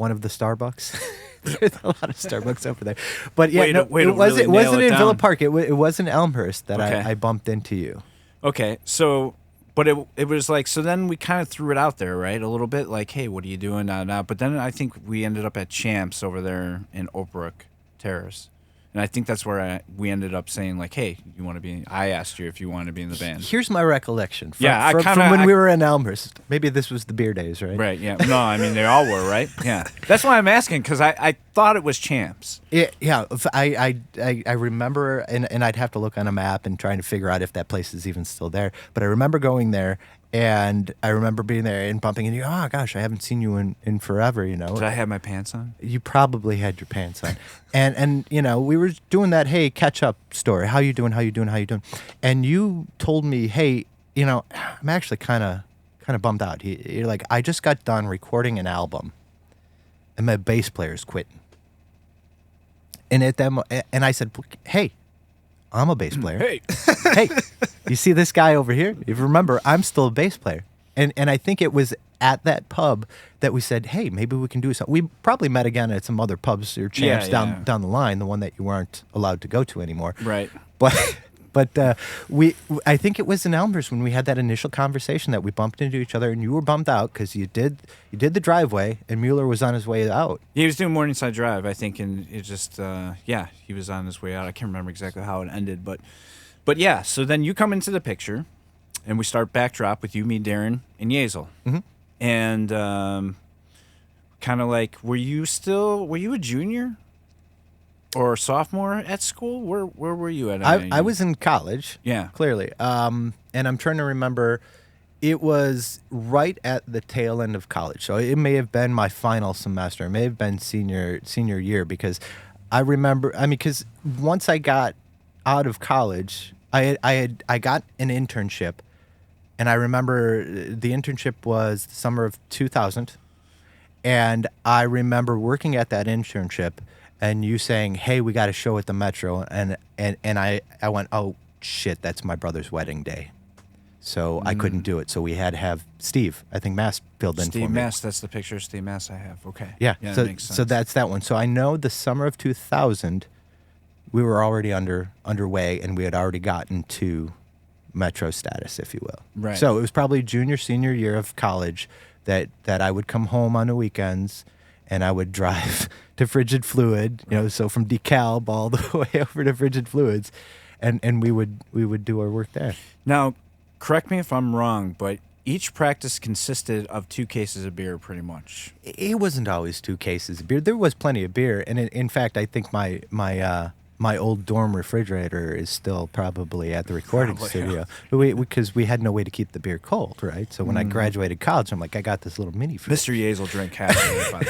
one of the Starbucks. There's a lot of Starbucks over there. But yeah, Way to really it nail wasn't it in Villa down. Park. It was in Elmhurst that Okay. I bumped into you. Okay, so, but it was like, so then we kind of threw it out there, right? A little bit like, hey, what are you doing now? But then I think we ended up at Champs over there in Oak Brook Terrace. And I think that's where we ended up saying, like, hey, you want to be, I asked you if you wanted to be in the band. Here's my recollection from, Yeah, from when we were in Elmhurst. Maybe this was the beer days, right? Right, yeah. No, I mean, they all were, right? Yeah. That's why I'm asking, because I thought it was Champs. Yeah. I remember, and I'd have to look on a map and trying to figure out if that place is even still there. But I remember going there, and I remember being there and bumping into you. Oh, gosh, I haven't seen you in forever, you know. Did I have my pants on? You probably had your pants on. And you know, we were doing that, hey, catch-up story. How you doing? And you told me, hey, you know, I'm actually kind of bummed out. You're like, I just got done recording an album, and my bass player's quitting. And and I said, hey, I'm a bass player. Hey. Hey, you see this guy over here? If you remember, I'm still a bass player. And I think it was at that pub that we said, hey, maybe we can do something. We probably met again at some other pubs or Champs Yeah. down the line, the one that you weren't allowed to go to anymore. Right. But I think it was in Elmhurst when we had that initial conversation that we bumped into each other, and you were bummed out because you did the driveway, and Mueller was on his way out. He was doing Morningside Drive, I think, and it just, he was on his way out. I can't remember exactly how it ended, but yeah, so then you come into the picture, and we start backdrop with you, me, Darren, and Yazel. Mm-hmm. And kind of like, were you a junior or a sophomore at school? Where were you at? I was in college. Yeah. Clearly. And I'm trying to remember. It was right at the tail end of college, so it may have been my final semester. It may have been senior year, because I remember. I mean, because once I got out of college, I got an internship, and I remember the internship was the summer of 2000, and I remember working at that internship, and you saying, "Hey, we got a show at the Metro," and I went, "Oh shit, that's my brother's wedding day." So I couldn't do it. So we had to have Steve, I think Mass, filled in for me. Steve Mass, that's the picture of Steve Mass I have. Okay. Yeah. That So makes sense. so that's that one. So I know the summer of 2000, we were already underway, and we had already gotten to Metro status, if you will. Right. So it was probably senior year of college that I would come home on the weekends, and I would drive to Frigid Fluid, you know, so from DeKalb all the way over to Frigid Fluids, and we would do our work there. Now, correct me if I'm wrong, but each practice consisted of 2 cases of beer, pretty much. It wasn't always 2 cases of beer. There was plenty of beer, and in fact, I think my old dorm refrigerator is still probably at the recording studio. Because we had no way to keep the beer cold, right? So when I graduated college, I'm like, I got this little mini fridge. Mr. Yazel drank half of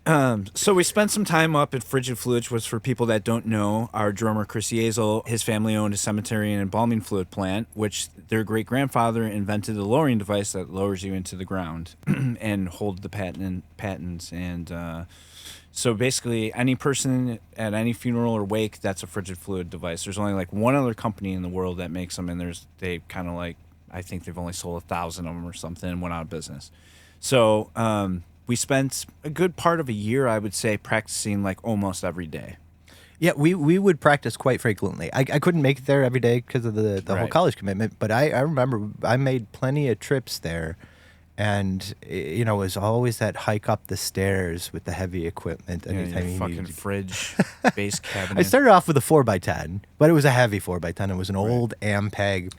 it. So we spent some time up at Frigid Fluids, which for people that don't know, our drummer Chris Yazel, his family owned a cemetery and embalming fluid plant, which their great-grandfather invented the lowering device that lowers you into the ground and hold the patents. And so basically any person at any funeral or wake, that's a Frigid Fluid device. There's only like one other company in the world that makes them, and they kind of like, I think they've only sold 1,000 of them or something and went out of business. So we spent a good part of a year, I would say, practicing like almost every day. Yeah, we would practice quite frequently. I couldn't make it there every day because of the whole Right. college commitment, but I remember I made plenty of trips there, and you know, it was always that hike up the stairs with the heavy equipment. Anytime Your you fucking needed to- fridge, base cabinet. I started off with a 4x10, but it was a heavy 4x10. It was an old Ampeg.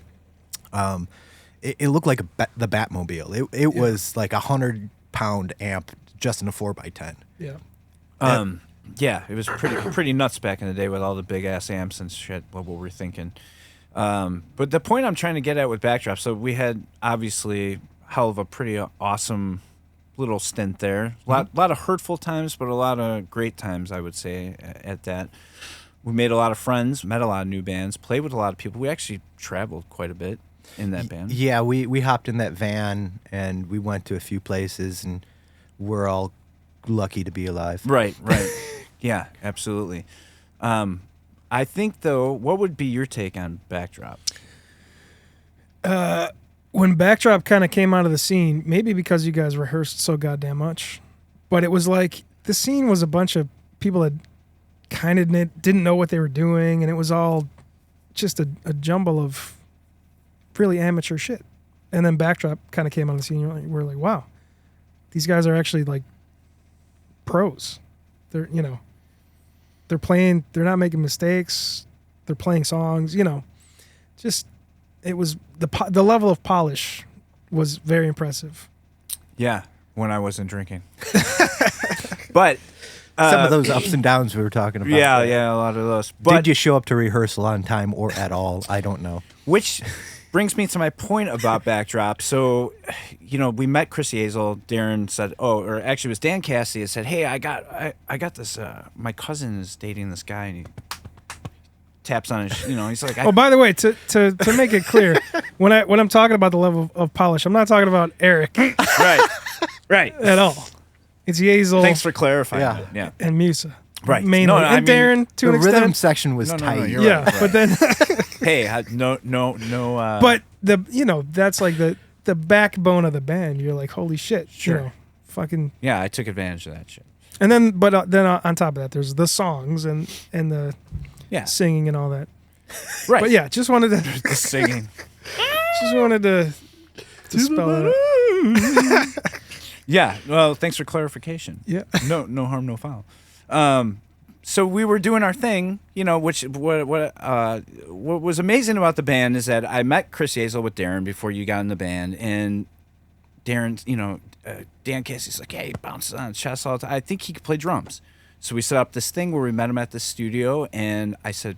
It looked like the Batmobile. It was like 100-pound amp just in a 4x10. Yeah. Yeah, it was pretty nuts back in the day with all the big ass amps and shit. What were we thinking? But the point I'm trying to get at with Backdrop, so we had obviously hell of a pretty awesome little stint there. A lot of hurtful times, but a lot of great times, I would say, at that. We made a lot of friends, met a lot of new bands, played with a lot of people. We actually traveled quite a bit in that band. Yeah, we hopped in that van and we went to a few places, and we're all lucky to be alive. Right. Yeah, absolutely. I think, though, what would be your take on Backdrop? When Backdrop kind of came out of the scene, maybe because you guys rehearsed so goddamn much, But it was like the scene was a bunch of people that kind of didn't know what they were doing, and it was all just a jumble of really amateur shit. And then Backdrop kind of came on the scene. We're like, wow, these guys are actually like pros. They're, you know, they're playing, they're not making mistakes. They're playing songs, you know, just, it was the level of polish was very impressive. Yeah, when I wasn't drinking. But some of those ups and downs we were talking about. Yeah, yeah, a lot of those. But did you show up to rehearsal on time or at all? I don't know. Which brings me to my point about Backdrop. So, you know, we met Chris Hazel. Darren said, or actually it was Dan Cassidy that said, hey, I got this, my cousin is dating this guy, and he taps on his, you know, he's like, oh, by the way, to make it clear, when I'm talking about the level of polish, I'm not talking about Eric. Right. At all. It's Hazel. Thanks for clarifying. Yeah. And Musa. Right. Mainly. No, and Darren, to the an rhythm extent. section was tight. You're right. But then hey, no. but that's like the backbone of the band. You're like, holy shit. Sure. You know, fucking. Yeah, I took advantage of that shit. And then, but then on top of that, there's the songs and the singing and all that. Right. But yeah, just wanted to the singing. Just wanted to spell it out. Yeah. Well, thanks for clarification. Yeah. No harm, no foul. So we were doing our thing, you know. What was amazing about the band is that I met Chris Hazel with Darren before you got in the band, and Darren, you know, Dan Cassidy's like, hey, he bounces on his chest all the time. I think he could play drums. So we set up this thing where we met him at the studio, and I said,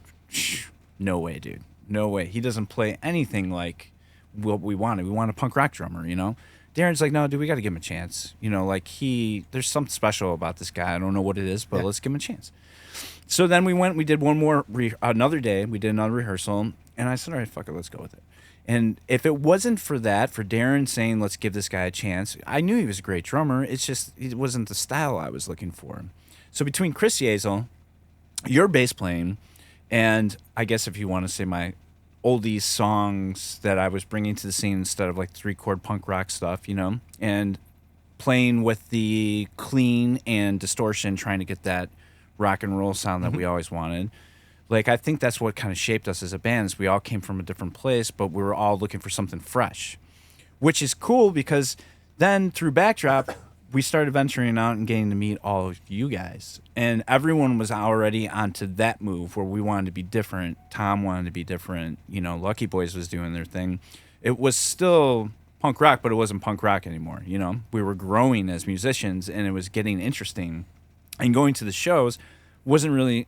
no way, dude. No way. He doesn't play anything like what we wanted. We want a punk rock drummer, you know? Darren's like, no, dude, we got to give him a chance. You know, like there's something special about this guy. I don't know what it is, but let's give him a chance. So then we did another day. We did another rehearsal, and I said, all right, fuck it, let's go with it. And if it wasn't for Darren saying, let's give this guy a chance, I knew he was a great drummer. It's just, it wasn't the style I was looking for. So between Chris Hazel, your bass playing, and I guess if you want to say my oldies songs that I was bringing to the scene instead of like 3-chord punk rock stuff, you know, and playing with the clean and distortion, trying to get that rock and roll sound that we always wanted. Like, I think that's what kind of shaped us as a band, is we all came from a different place, but we were all looking for something fresh, which is cool because then through Backdrop, we started venturing out and getting to meet all of you guys. And everyone was already onto that move where we wanted to be different. Tom wanted to be different. You know, Lucky Boys was doing their thing. It was still punk rock, but it wasn't punk rock anymore. You know, we were growing as musicians, and it was getting interesting. And going to the shows wasn't really,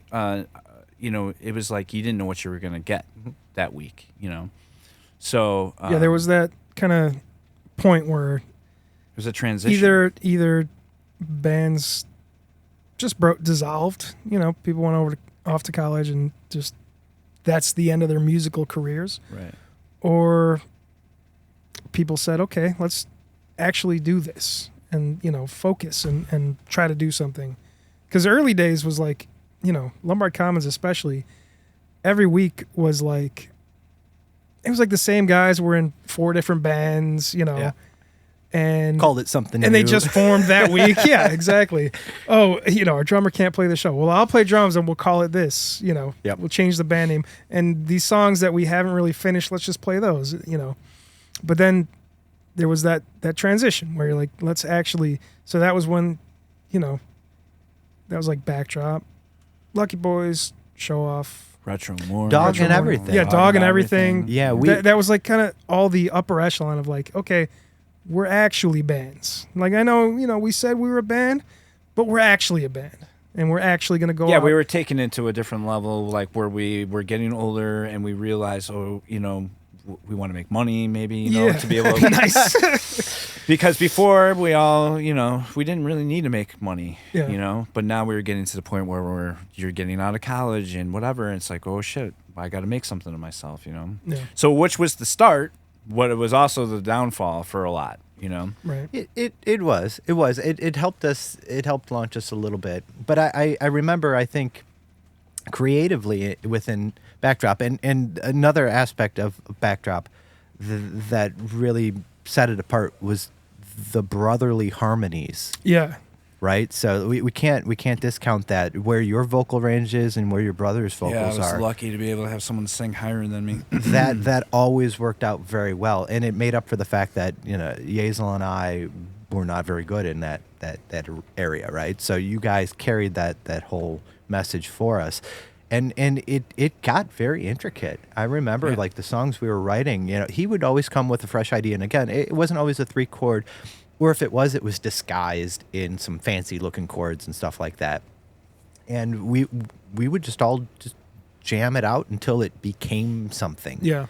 you know, it was like you didn't know what you were going to get that week, you know. So there was that kind of point where it was a transition. Either bands just dissolved, you know, people went off to college and just that's the end of their musical careers. Right. Or people said, okay, let's actually do this and, you know, focus and try to do something. Because the early days was like, you know, Lombard Commons especially, every week was like, it was like the same guys were in 4 different bands, you know. Yeah. And called it something and new. They just formed that week. Yeah, exactly. Oh, you know, our drummer can't play the show. Well, I'll play drums and we'll call it this, you know. Yep. We'll change the band name. And these songs that we haven't really finished, let's just play those, you know. But then there was that transition where you're like, let's actually, so that was when, you know, that was like Backdrop, Lucky Boys, Show Off, Retro More, Dog and Everything. Yeah, Dog and Everything. Yeah, that was like kind of all the upper echelon of like, okay, we're actually bands. Like, I know, you know, we said we were a band, but we're actually a band. And we're actually going to go out. We were taken into a different level, like where we were getting older and we realized, you know, we want to make money maybe, you know, to be able to. Nice. Because before we all, you know, we didn't really need to make money, you know, but now we were getting to the point where you're getting out of college and whatever. And it's like, oh shit, I got to make something of myself, you know? Yeah. So which was the start, what it was also the downfall for a lot, you know? Right. It was. It helped us. It helped launch us a little bit. But I remember, I think, creatively within Backdrop and another aspect of Backdrop that really set it apart was the brotherly harmonies. Yeah. right? So we can't discount that, where your vocal range is and where your brother's vocals Yeah, I was are. lucky to be able to have someone sing higher than me. That always worked out very well, and it made up for the fact that Yazel and I were not very good in that area, right? So you guys carried that whole message for us. And it got very intricate. I remember like the songs we were writing, he would always come with a fresh idea. And again, it wasn't always a 3-chord, or if it was disguised in some fancy looking chords and stuff like that. And we would just all jam it out until it became something. Yeah.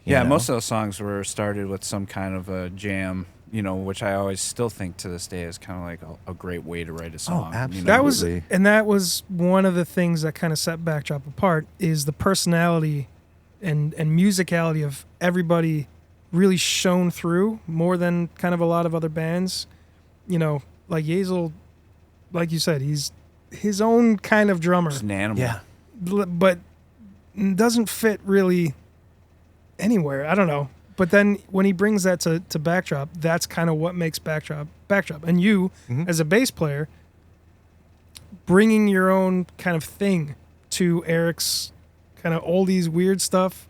Yeah, most of those songs were started with some kind of a jam, which I always still think to this day is kind of like a great way to write a song. Absolutely. That was one of the things that kind of set Backdrop apart, is the personality and musicality of everybody really shone through more than kind of a lot of other bands. Like Yazel, like you said, he's his own kind of drummer. He's an animal. Yeah. But doesn't fit really anywhere. I don't know. But then when he brings that to Backdrop, that's kind of what makes Backdrop. And you, as a bass player, bringing your own kind of thing to Eric's kind of oldies weird stuff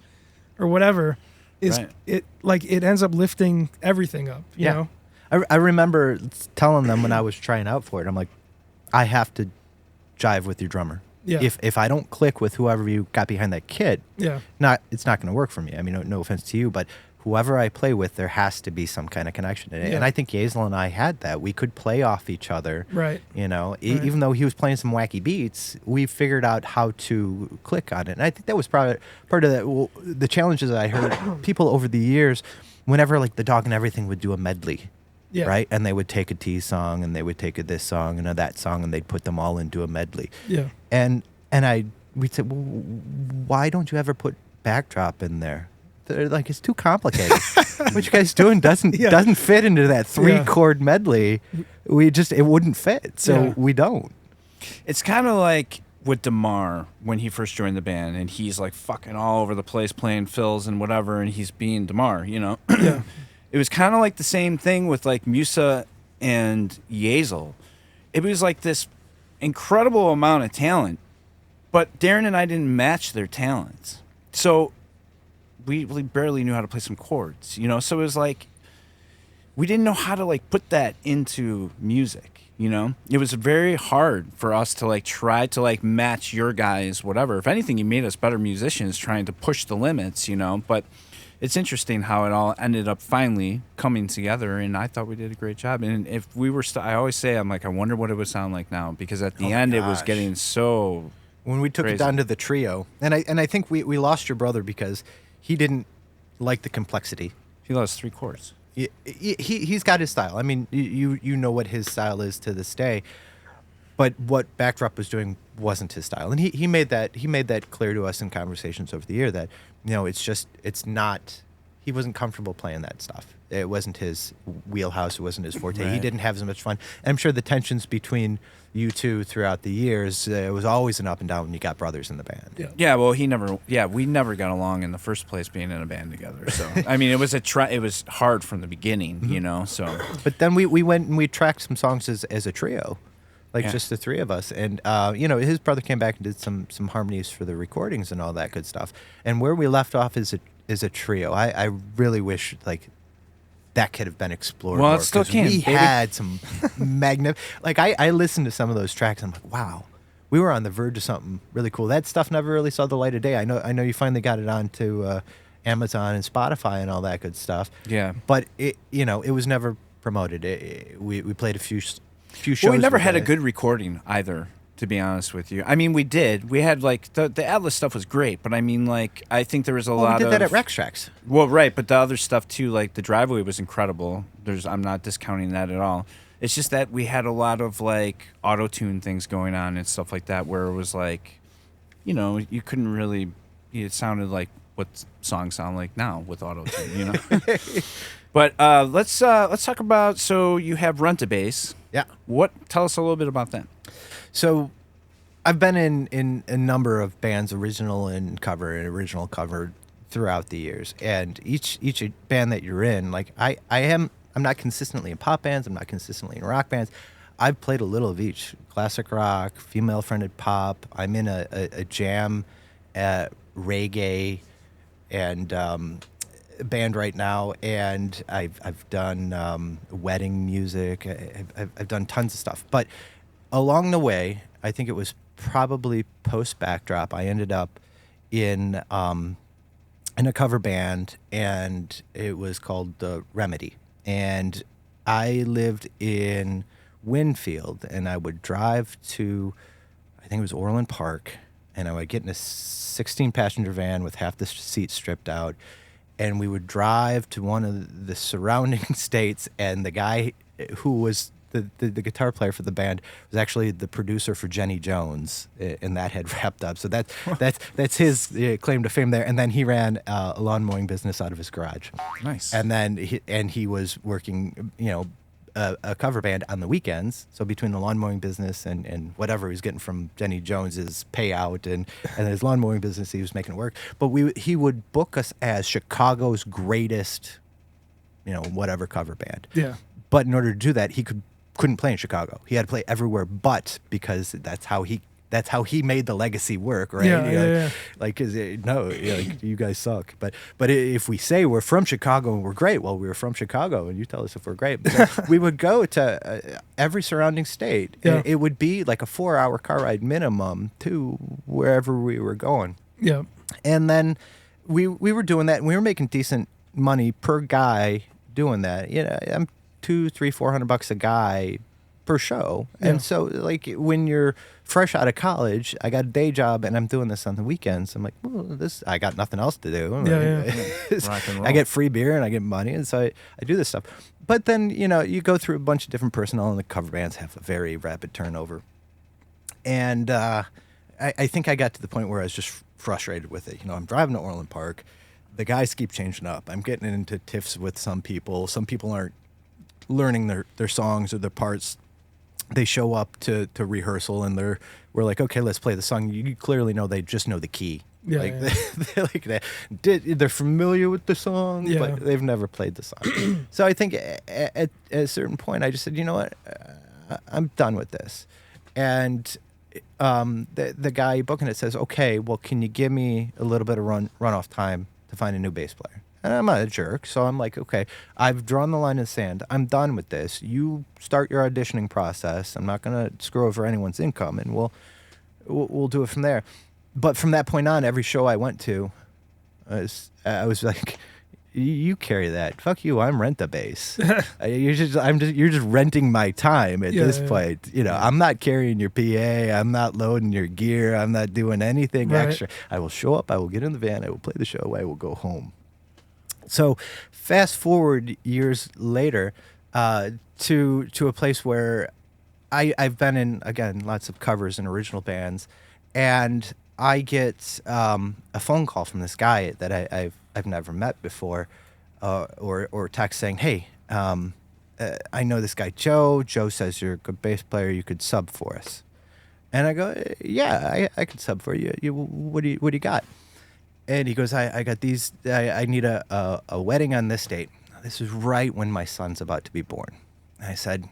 or whatever, is it ends up lifting everything up, you know? I remember telling them when I was trying out for it, I'm like, I have to jive with your drummer. Yeah. If I don't click with whoever you got behind that kit, it's not going to work for me. I mean, no offense to you, but whoever I play with, there has to be some kind of connection. And I think Yazel and I had that. We could play off each other. Right. Even though he was playing some wacky beats, we figured out how to click on it. And I think that was probably part of the challenges that I heard people over the years, whenever like the Dog and Everything would do a medley. Yeah. Right. And they would take a T song and they would take a this song and a that song and they'd put them all into a medley. Yeah. And we'd say, well, why don't you ever put Backdrop in there? They're like, it's too complicated. What you guys doing doesn't fit into that 3-chord medley. It wouldn't fit. So we don't. It's kind of like with DeMar when he first joined the band and he's like fucking all over the place playing fills and whatever and he's being DeMar, Yeah. It was kind of like the same thing with like Musa and Yazel. It was like this incredible amount of talent, but Darren and I didn't match their talents. So we barely knew how to play some chords, So it was like we didn't know how to like put that into music, It was very hard for us to like try to like match your guys, whatever. If anything, you made us better musicians trying to push the limits, But it's interesting how it all ended up finally coming together, and I thought we did a great job. And if we were, I always say, I'm like, I wonder what it would sound like now, because at the end it was getting so. When we took it down to the trio, and I think we lost your brother because he didn't like the complexity. He lost 3 chords. He's got his style. I mean, you know what his style is to this day, but what Backdrop was doing wasn't his style, and he made that clear to us in conversations over the year that it's not. He wasn't comfortable playing that stuff. It wasn't his wheelhouse. It wasn't his forte. Right. He didn't have as much fun. And I'm sure the tensions between you two throughout the years, it was always an up and down when you got brothers in the band. Yeah. Well, we never got along in the first place being in a band together. So I mean, it was hard from the beginning, So. But then we went and we tracked some songs as a trio. Just the 3 of us. And, his brother came back and did some harmonies for the recordings and all that good stuff. And where we left off is a trio. I really wish, that could have been explored more. Well, it still can. We had some I listened to some of those tracks and I'm like, wow, we were on the verge of something really cool. That stuff never really saw the light of day. I know you finally got it onto Amazon and Spotify and all that good stuff. Yeah. But, it was never promoted. We played a few shows. Well, we never had a good recording either, to be honest with you. I mean, we did. We had the Atlas stuff was great, but I mean, I think there was a lot of. We did that at Rex Tracks. Well, right, but the other stuff too, like the Driveway was incredible. I'm not discounting that at all. It's just that we had a lot of auto-tune things going on and stuff like that, where it was you couldn't really. It sounded like what songs sound like now with auto-tune, But let's talk about. So you have Rent a Bass. Yeah. Tell us a little bit about that. So, I've been in a number of bands, original original cover, throughout the years, and each band that you're in, I'm not consistently in pop bands. I'm not consistently in rock bands. I've played a little of each: classic rock, female-fronted pop. I'm in a jam, reggae, and band right now, and I've done wedding music. I've done tons of stuff, but along the way, I think it was probably post Backdrop, I ended up in a cover band, and it was called Remedy, and I lived in Winfield, and I would drive to, I think it was Orland Park, and I would get in a 16-passenger van with half the seats stripped out, and we would drive to one of the surrounding states, and the guy who was the guitar player for the band was actually the producer for Jenny Jones, and that had wrapped up. So that's his claim to fame there. And then he ran a lawn mowing business out of his garage. Nice. And then he was working, a cover band on the weekends. So between the lawn mowing business and whatever he was getting from Jenny Jones's payout and his lawn mowing business, he was making it work. But he would book us as Chicago's greatest, whatever cover band. Yeah. But in order to do that, he couldn't play in Chicago. He had to play everywhere but, because that's how he made the legacy work, right? Yeah. Like, 'cause like, you guys suck. But if we say we're from Chicago and we're great, well, we were from Chicago, and you tell us if we're great. But we would go to every surrounding state. Yeah. And it would be like a 4-hour car ride minimum to wherever we were going. Yeah. And then we were doing that, and we were making decent money per guy doing that. I'm $200-$400 a guy per show. Yeah. And so, like, when you're fresh out of college, I got a day job and I'm doing this on the weekends. I'm like, well, I got nothing else to do. Yeah. Rock and roll. I get free beer and I get money, and so I do this stuff. But then, you go through a bunch of different personnel, and the cover bands have a very rapid turnover. And I think I got to the point where I was just frustrated with it. I'm driving to Orland Park. The guys keep changing up. I'm getting into tiffs with some people. Some people aren't learning their songs or their parts. They show up to rehearsal, and we're like, okay, let's play the song. You clearly know they just know the key. Yeah, They're familiar with the song, Yeah. but they've never played the song. So I think at a certain point, I just said, you know what, I'm done with this. And the guy booking it says, okay, well, can you give me a little bit of runoff time to find a new bass player? And I'm not a jerk, so I'm like, okay, I've drawn the line in the sand. I'm done with this. You start your auditioning process. I'm not going to screw over anyone's income, and we'll do it from there. But from that point on, every show I went to, I was like, you carry that. Fuck you. I'm rent a bass. You're just renting my time at this point. I'm not carrying your PA. I'm not loading your gear. I'm not doing anything extra. I will show up. I will get in the van. I will play the show. I will go home. So fast forward years later to a place where I've been in, again, lots of covers and original bands, and I get a phone call from this guy that I've never met before, or text saying, hey, I know this guy Joe. Joe says you're a good bass player. You could sub for us. And I go, yeah, I could sub for you. What do you got? And he goes, I got these. I need a wedding on this date. This is right when my son's about to be born. And I said,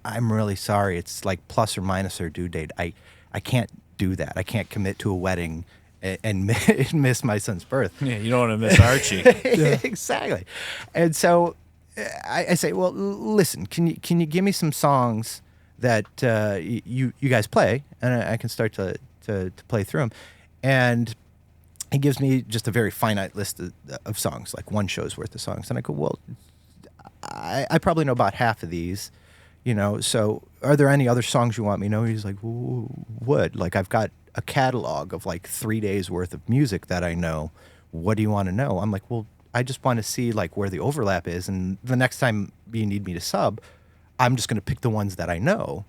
I'm really sorry. It's like plus or minus our due date. I can't do that. I can't commit to a wedding and miss my son's birth. Yeah, you don't want to miss Archie. Exactly. And so I say, well, listen, can you give me some songs that you guys play, and I can start to play through them. And he gives me just a very finite list of songs, like one show's worth of songs. And I go, well, I probably know about half of these, so are there any other songs you want me to know? He's like, what? Like, I've got a catalog of like 3 days worth of music that I know. What do you want to know? I'm like, well, I just want to see like where the overlap is. And the next time you need me to sub, I'm just going to pick the ones that I know.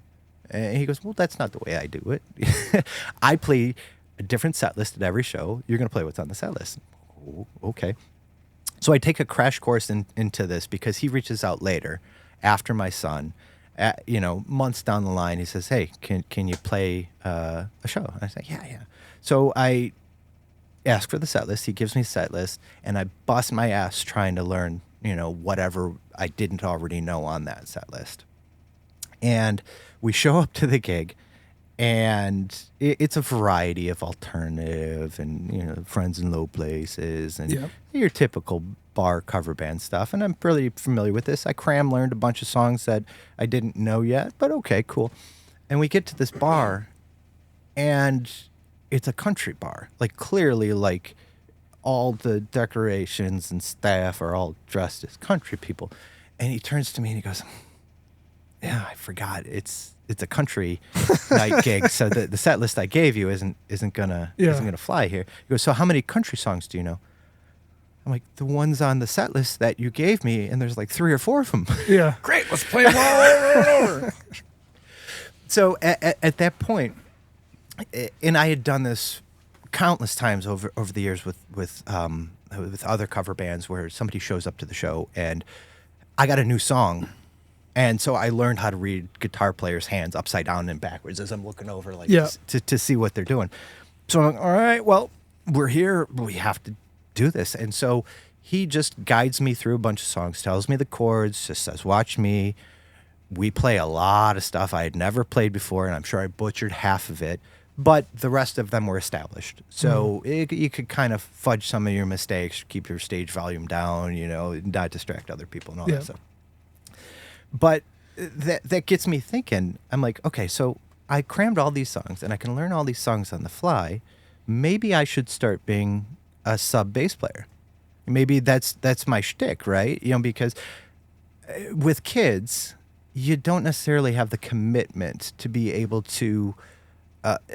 And he goes, well, that's not the way I do it. I play a different set list at every show. You're going to play what's on the set list. Oh, okay. So I take a crash course into this, because he reaches out later after my son, months down the line. He says, hey, can you play a show? And I say, yeah. So I ask for the set list. He gives me a set list, and I bust my ass trying to learn, whatever I didn't already know on that set list. And we show up to the gig, and it's a variety of alternative and, you know, Friends in Low Places and your typical bar cover band stuff. And I'm pretty familiar with this. I learned a bunch of songs that I didn't know yet, but okay, cool. And we get to this bar, and it's a country bar. Like, clearly, like, all the decorations and staff are all dressed as country people. And he turns to me and he goes, yeah, I forgot. It's a country night gig, so the set list I gave you isn't gonna fly here. He goes, so how many country songs do you know? I'm like, the ones on the set list that you gave me, and there's like 3 or 4 of them. Yeah. Great, let's play them all over and over. So at that point, and I had done this countless times over the years with other cover bands, where somebody shows up to the show and I got a new song. And so I learned how to read guitar players' hands upside down and backwards as I'm looking over, like, to see what they're doing. So I'm like, all right, well, we're here. We have to do this. And so he just guides me through a bunch of songs, tells me the chords, just says, watch me. We play a lot of stuff I had never played before, and I'm sure I butchered half of it. But the rest of them were established. So you could kind of fudge some of your mistakes, keep your stage volume down, you know, not distract other people and all that stuff. But that gets me thinking. I'm like, okay, so I crammed all these songs, and I can learn all these songs on the fly. Maybe I should start being a sub bass player. Maybe that's my shtick, right? You know, because with kids, you don't necessarily have the commitment to be able to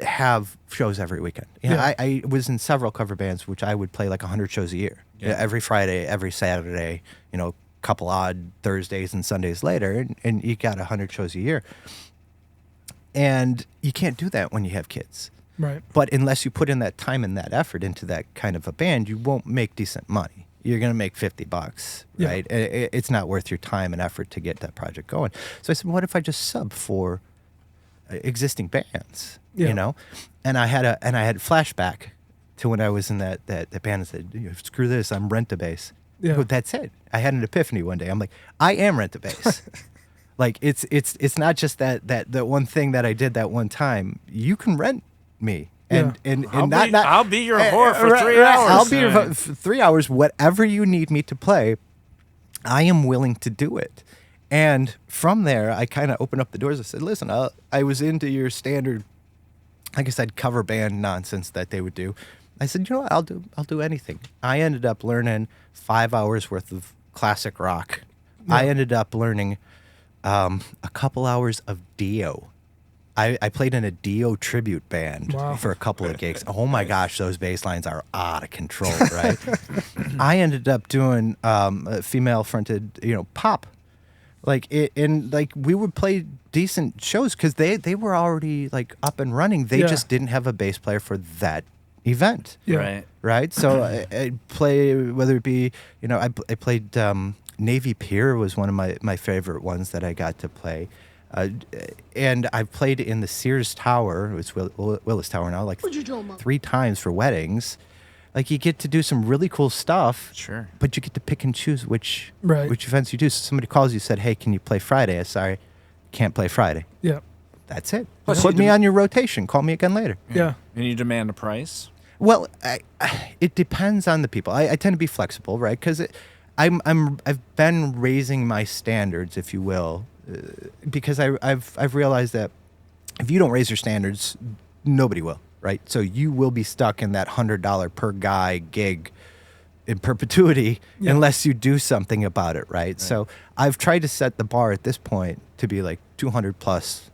have shows every weekend. You know, I was in several cover bands, which I would play like 100 shows a year. You know, every Friday, every Saturday, you know, couple odd Thursdays and Sundays later, and you got 100 shows a year. And you can't do that when you have kids. Right. But unless you put in that time and that effort into that kind of a band, you won't make decent money. You're going to make $50, right? It's not worth your time and effort to get that project going. So I said, what if I just sub for existing bands, you know? And I had a flashback to when I was in that band and said, screw this, I'm Rent-A-Bass. Yeah. But that's it. I had an epiphany one day. I'm like, I am Rent-A-Bass. Like, it's not just that one thing that I did that one time. You can rent me. And I'll be your whore for 3 hours. I'll be your for 3 hours. Whatever you need me to play, I am willing to do it. And from there, I kind of opened up the doors. I said, listen, I was into your standard, like I said, cover band nonsense that they would do. I said, you know what, I'll do anything. I ended up learning 5 hours worth of classic rock. Yeah. I ended up learning a couple hours of Dio. I played in a Dio tribute band for a couple of gigs. Oh my gosh, those bass lines are out of control, right? I ended up doing female-fronted, you know, pop. Like we would play decent shows because they were already like up and running. They just didn't have a bass player for that event. Yeah. Right. So I play, whether it be, you know, I played Navy Pier was one of my favorite ones that I got to play. And I've played in the Sears Tower, it's Willis Tower now, like 3 times for weddings. Like, you get to do some really cool stuff. Sure. But you get to pick and choose which events you do. So somebody calls you, said, hey, can you play Friday? I'm sorry, can't play Friday. Yeah. That's it. Plus, put me on your rotation. Call me again later. Yeah. And you demand a price? Well, it depends on the people. I tend to be flexible, right? Because I've been raising my standards, if you will, because I've realized that if you don't raise your standards, nobody will, right? So you will be stuck in that $100 per guy gig in perpetuity unless you do something about it, right? So I've tried to set the bar at this point to be like 200 plus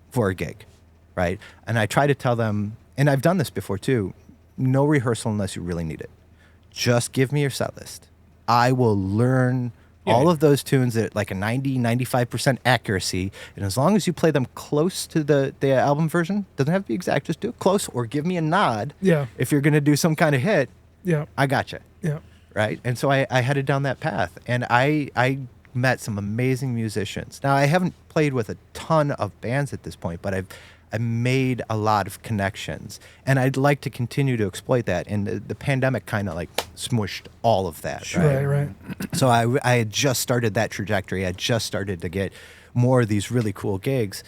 for a gig, right? And I try to tell them, and I've done this before too, no rehearsal unless you really need it. Just give me your set list. I will learn all of those tunes at like a 90-95% accuracy, and as long as you play them close to the album version, doesn't have to be exact, just do it close or give me a nod. Yeah. If you're going to do some kind of hit, I gotcha. Yeah. Right? And so I headed down that path, and I met some amazing musicians. Now, I haven't played with a ton of bands at this point, but I made a lot of connections, and I'd like to continue to exploit that. And the pandemic kind of like smushed all of that. Right. So I had just started that trajectory. I just started to get more of these really cool gigs,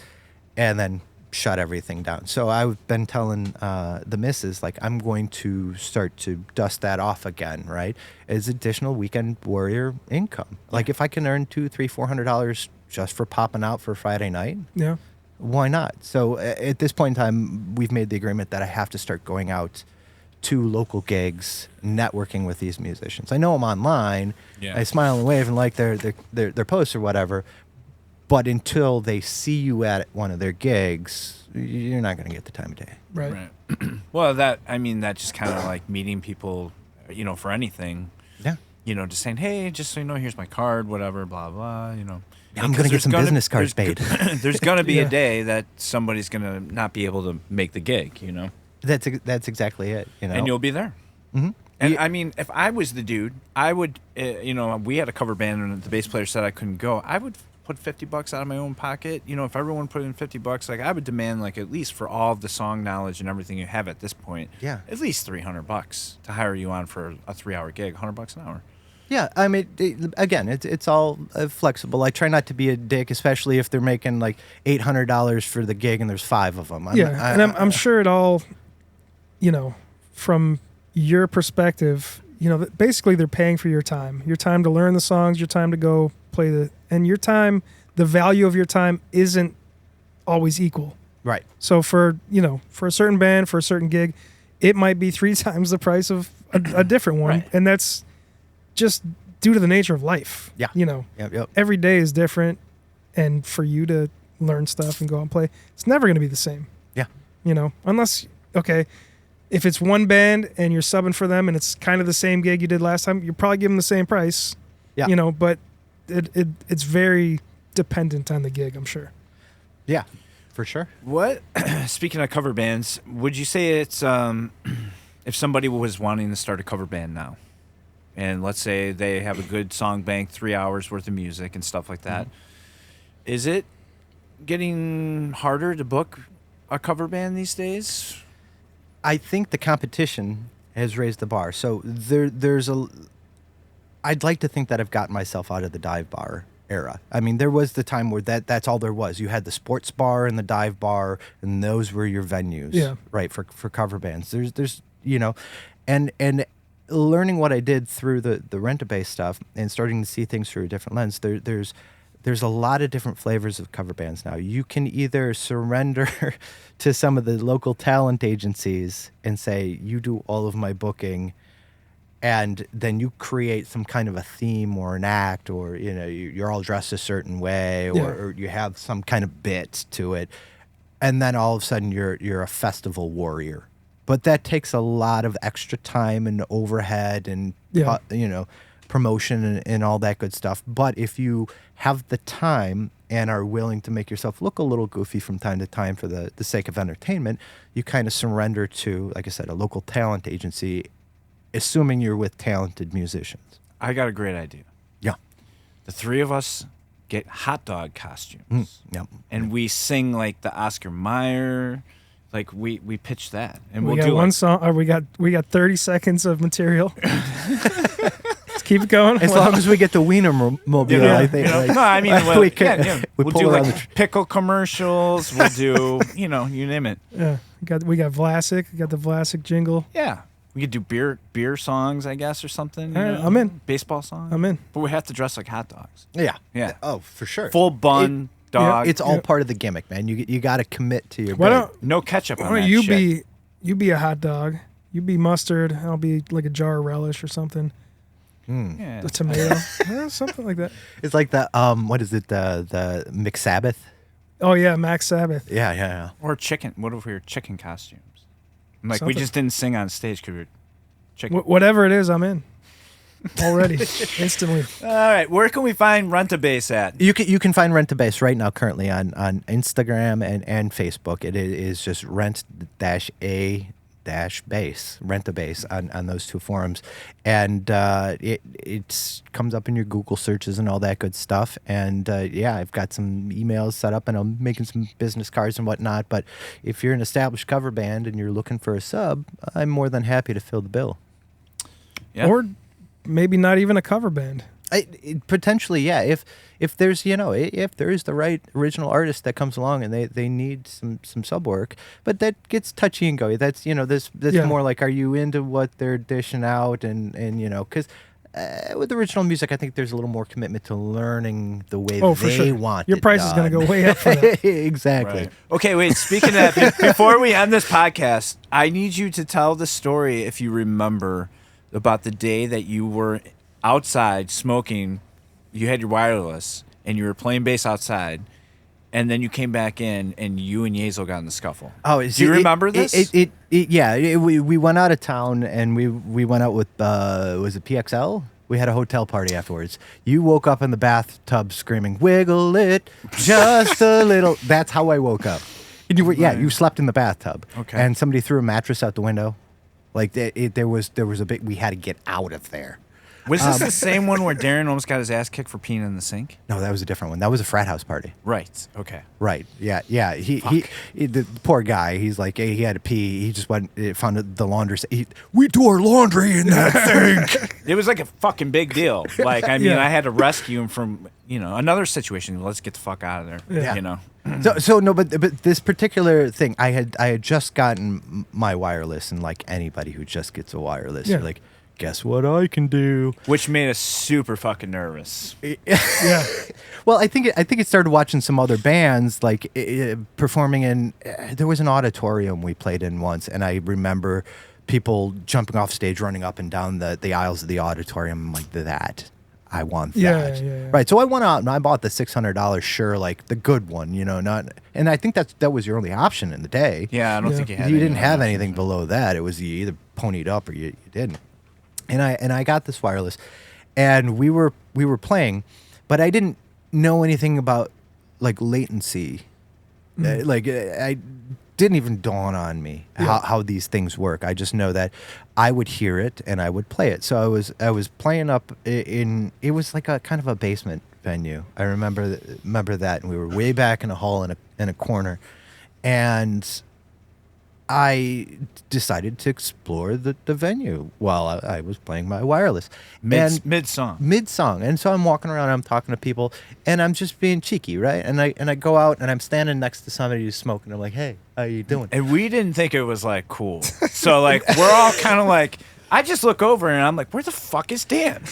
and then shut everything down. So I've been telling the missus, like, I'm going to start to dust that off again, right? As additional weekend warrior income. Like, if I can earn $200, $300 just for popping out for Friday night, Yeah. why not? So at this point in time, we've made the agreement that I have to start going out to local gigs, networking with these musicians. I know them online. Yeah. I smile and wave and like their posts or whatever. But until they see you at one of their gigs, you're not going to get the time of day. Right. Well, that just kind of like meeting people, for anything. Yeah. Just saying, hey, just so you know, here's my card, whatever, blah, blah, Yeah, I'm going to get some business cards paid. There's going to be Yeah. a day that somebody's going to not be able to make the gig, That's exactly it. And you'll be there. Mhm. And Yeah. I mean, if I was the dude, I would, we had a cover band and the bass player said I couldn't go. I would put $50 out of my own pocket. If everyone put in $50, like I would demand, like, at least for all of the song knowledge and everything you have at this point, Yeah. at least $300 to hire you on for a 3-hour gig, $100 an hour. Yeah, I mean, again, it's all flexible. I try not to be a dick, especially if they're making like $800 for the gig and there's 5 of them. And I'm sure it all, from your perspective, basically they're paying for your time to learn the songs, your time to go play and your time, the value of your time isn't always equal. Right. So for a certain band, for a certain gig, it might be 3 times the price of a different one. Right. And that's just due to the nature of life. Yeah. Yep. Every day is different. And for you to learn stuff and go out and play, it's never going to be the same. Yeah. Unless, okay, if it's one band and you're subbing for them and it's kind of the same gig you did last time, you're probably giving them the same price. Yeah. But it's very dependent on the gig, I'm sure. Yeah, for sure. What, speaking of cover bands, would you say it's, if somebody was wanting to start a cover band now, and let's say they have a good song bank, 3 hours worth of music and stuff like that, is it getting harder to book a cover band these days? I think the competition has raised the bar. So I'd like to think that I've gotten myself out of the dive bar era. I mean, there was the time where that's all there was. You had the sports bar and the dive bar, and those were your venues, Yeah. right, for cover bands. There's and learning what I did through the Rent-A-Base stuff and starting to see things through a different lens, there's a lot of different flavors of cover bands now. You can either surrender to some of the local talent agencies and say, you do all of my booking, and then you create some kind of a theme or an act, or you're all dressed a certain way, or you have some kind of bit to it, and then all of a sudden you're a festival warrior. But that takes a lot of extra time and overhead and promotion and all that good stuff. But if you have the time and are willing to make yourself look a little goofy from time to time for the sake of entertainment, you kind of surrender to, like I said, a local talent agency, assuming you're with talented musicians. I got a great idea. Yeah. The 3 of us get hot dog costumes. Yep. And we sing like the Oscar Mayer. Like we pitch that, and We we'll got do one song. Or we got 30 seconds of material. Let's keep it going. As long as we get the Wiener Mobile, I think. Like, no, I mean, we we'll pull do around like pickle commercials. We'll do, you name it. Yeah, we got Vlasic. We got the Vlasic jingle. Yeah, we could do beer songs, I guess, or something. All right, I'm in. Baseball songs. I'm in. But we have to dress like hot dogs. Yeah. Yeah. Oh, for sure. Full bun dog. It's all part of the gimmick, man. You got to commit to your. Why bit. don't no ketchup on why that don't you shit. you be a hot dog? You be mustard. I'll be like a jar of relish or something. Yeah. A tomato, something like that. It's like the what is it? The McSabbath. Oh yeah, Max Sabbath. Yeah. Or chicken. What if we were chicken costumes? Like Something. we just didn't sing on stage because we were chicken. Whatever it is, I'm in. Already, instantly. All right, where can we find Rent-A-Base at? You can find Rent-A-Base right now currently on Instagram and Facebook. It is just rent-a-base, Rent-A-Base on those 2 forums. And it comes up in your Google searches and all that good stuff. And I've got some emails set up and I'm making some business cards and whatnot. But if you're an established cover band and you're looking for a sub, I'm more than happy to fill the bill. Yeah. Or maybe not even a cover band. Potentially, yeah. If there's if there is the right original artist that comes along and they need some sub work, but that gets touchy and go. That's that's more like, are you into what they're dishing out, and because with original music, I think there's a little more commitment to learning the way they want. Your price is going to go way up for that. Exactly. Right. Okay, wait. Speaking of that, before we end this podcast, I need you to tell the story, if you remember, about the day that you were outside smoking. You had your wireless and you were playing bass outside, and then you came back in and you and Yazel got in the scuffle. Oh, do you remember this? We went out of town and we went out with was it PXL? We had a hotel party afterwards. You woke up in the bathtub screaming, "Wiggle it just a little." That's how I woke up. And you slept in the bathtub. Okay. And somebody threw a mattress out the window. Like there was a bit. We had to get out of there. Was this the same one where Darren almost got his ass kicked for peeing in the sink? No, that was a different one. That was a frat house party. Right. Okay. Right. Yeah. Yeah. He the poor guy. He's like, he had to pee. He just went, found the laundry. We do our laundry in that sink. It was like a fucking big deal. Like, I mean, I had to rescue him from, another situation. Let's get the fuck out of there. Yeah. So no, but this particular thing, I had just gotten my wireless, and like anybody who just gets a wireless, you're like, guess what I can do? Which made us super fucking nervous. Yeah. Well, I think it started watching some other bands like performing in. There was an auditorium we played in once, and I remember people jumping off stage, running up and down the aisles of the auditorium. I'm like, that. I want that. Yeah. Right. So I went out and I bought the $600 Shure, like the good one, and I think that was your only option in the day. Yeah, I don't think you had. You didn't have anything below that. It was you either ponied up or you didn't. And I got this wireless, and we were playing, but I didn't know anything about like latency. I didn't even dawn on me how these things work. I just know that I would hear it and I would play it. So I was playing up in, it was like a kind of a basement venue. I remember that, and we were way back in a hall in a corner, and I decided to explore the venue while I was playing my wireless. Mid-song. And so I'm walking around, I'm talking to people, and I'm just being cheeky, right? And I go out, and I'm standing next to somebody who's smoking. I'm like, hey, how you doing? And we didn't think it was, like, cool. So, like, we're all kind of like, I just look over, and I'm like, where the fuck is Dan?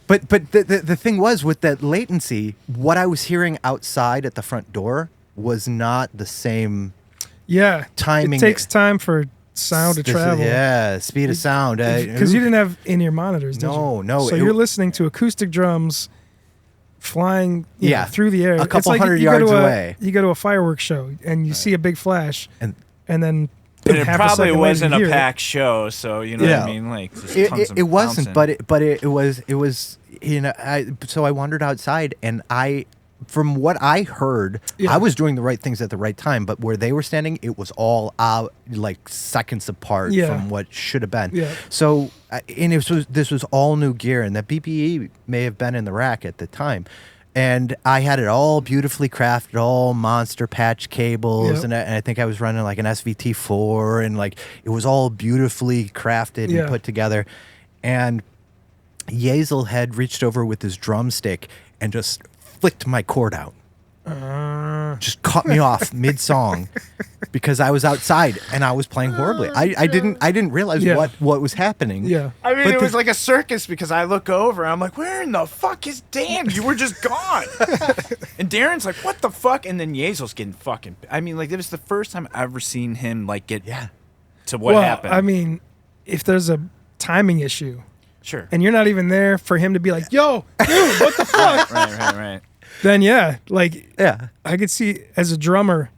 But the thing was, with that latency, what I was hearing outside at the front door was not the same... Yeah, timing. It takes time for sound to travel. Yeah, speed of sound. Because you didn't have in-ear monitors, did you? No. So you're listening to acoustic drums flying through the air. A couple like hundred yards away. You go to a fireworks show, and you see a big flash, and then... And it probably wasn't a packed show, so you know what I mean. Like it wasn't, but it was. So I wandered outside, and from what I heard, I was doing the right things at the right time. But where they were standing, it was all out, like seconds apart from what should have been. Yeah. So, and this was all new gear, and that BPE may have been in the rack at the time. And I had it all beautifully crafted, all monster patch cables, and I think I was running like an SVT4, and like it was all beautifully crafted and put together. And Yazel had reached over with his drumstick and just flicked my cord out. Just cut me off mid-song because I was outside and I was playing horribly. I didn't realize what was happening. Yeah. I mean, it was like a circus because I look over and I'm like, where in the fuck is Dan? You were just gone. And Darren's like, what the fuck? And then Yazel's getting fucking... I mean, like, it was the first time I've ever seen him, like, get to what happened. I mean, if there's a timing issue... Sure. And you're not even there for him to be like, yo, dude, what the fuck? Right. Then, I could see as a drummer,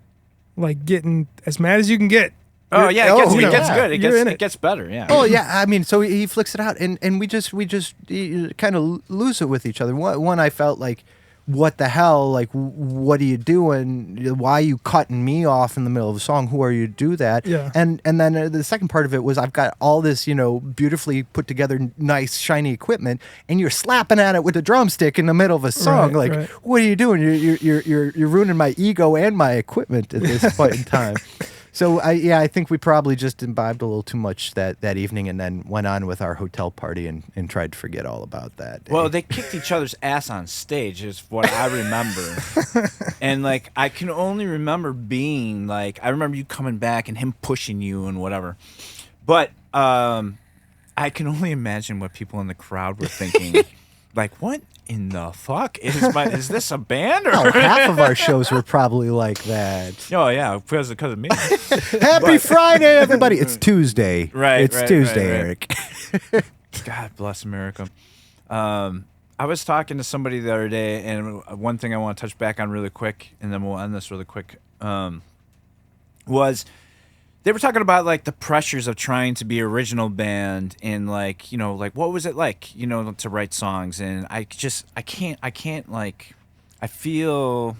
like, getting as mad as you can get. Oh, yeah, it gets good. It gets better, yeah. Oh, yeah, I mean, so he flicks it out, and we just kind of lose it with each other. One, I felt like, what the hell? Like, what are you doing? Why are you cutting me off in the middle of a song? Who are you to do that? Yeah. And then the second part of it was I've got all this, beautifully put together, nice, shiny equipment, and you're slapping at it with a drumstick in the middle of a song. What are you doing? You're ruining my ego and my equipment at this point in time. So I think we probably just imbibed a little too much that evening, and then went on with our hotel party and tried to forget all about that day. Well, they kicked each other's ass on stage is what I remember. And like I can only remember being like, I remember you coming back and him pushing you and whatever. But I can only imagine what people in the crowd were thinking. Like, what in the fuck is this a band? Or Oh, half of our shows were probably like that. oh yeah, because of me. Happy Friday, everybody! It's Tuesday. Right, It's right, Tuesday, right. Eric. God bless America. I was talking to somebody the other day, and one thing I want to touch back on really quick, and then we'll end this really quick, was they were talking about like the pressures of trying to be original band and like, you know, like what was it like, you know, to write songs. And I can't like, I feel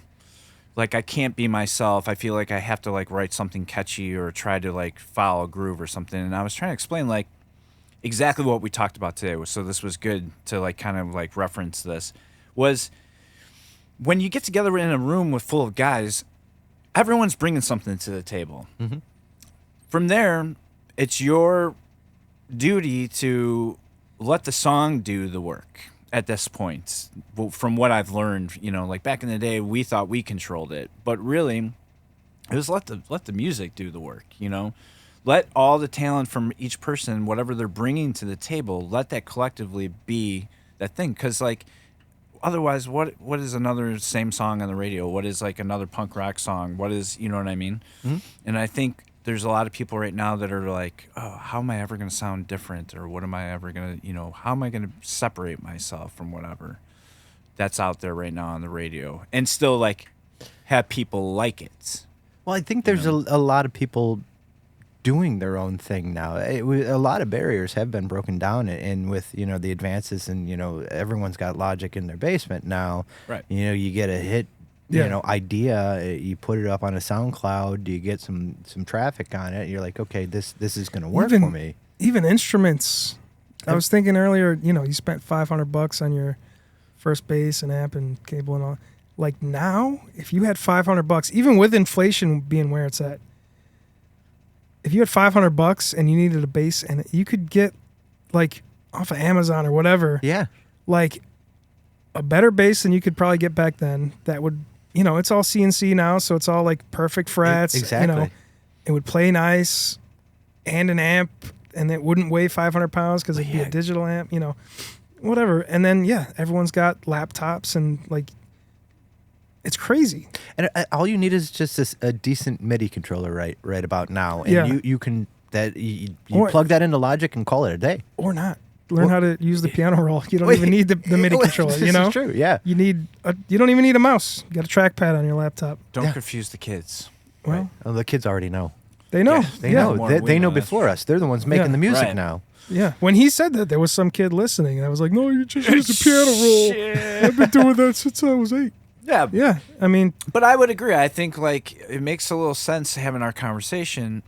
like I can't be myself. I feel like I have to like write something catchy or try to like follow a groove or something. And I was trying to explain like exactly what we talked about today. So this was good to like kind of like reference this, was when you get together in a room with full of guys, everyone's bringing something to the table. Mm-hmm. From there, it's your duty to let the song do the work at this point. Well, from what I've learned, you know, like back in the day, we thought we controlled it, but really, it was let the music do the work. You know, let all the talent from each person, whatever they're bringing to the table, let that collectively be that thing. Because like, otherwise, what is another same song on the radio? What is like another punk rock song? What is, you know what I mean? Mm-hmm. And I think there's a lot of people right now that are like, oh, how am I ever going to sound different? Or what am I ever going to, you know, how am I going to separate myself from whatever that's out there right now on the radio and still like have people like it? Well, I think there's a lot of people doing their own thing now. A lot of barriers have been broken down, and with, you know, the advances, and, you know, everyone's got Logic in their basement now. Right. You know, you get a hit, you know, idea, you put it up on a SoundCloud, you get some traffic on it, you're like, okay, this is going to work for me. Even instruments. I was thinking earlier, you know, you spent $500 on your first bass and amp and cable and all. Like now, if you had $500, even with inflation being where it's at, if you had $500 and you needed a bass, and you could get like off of Amazon or whatever, Yeah. like a better bass than you could probably get back then. That would, you know, it's all CNC now, so it's all like perfect frets. Exactly. You know, it would play nice, and an amp, and it wouldn't weigh 500 pounds because it'd be a digital amp. You know, whatever. And then everyone's got laptops, and like, it's crazy. And all you need is just a decent MIDI controller right about now, and you can you plug that into Logic and call it a day. Or not. Learn how to use the piano roll. You don't even need the MIDI controller, you know? This is true, yeah. You don't even need a mouse. You got a trackpad on your laptop. Don't confuse the kids. Well, Oh, the kids already know. they know. They Yeah. know. More They we know know, that's before us. They're the ones making Yeah. the music Right. now. Yeah. When he said that, there was some kid listening, and I was like, no, you just use the piano roll. I've been doing that since I was 8. Yeah. Yeah. I mean, But I would agree. I think like it makes a little sense having our conversation.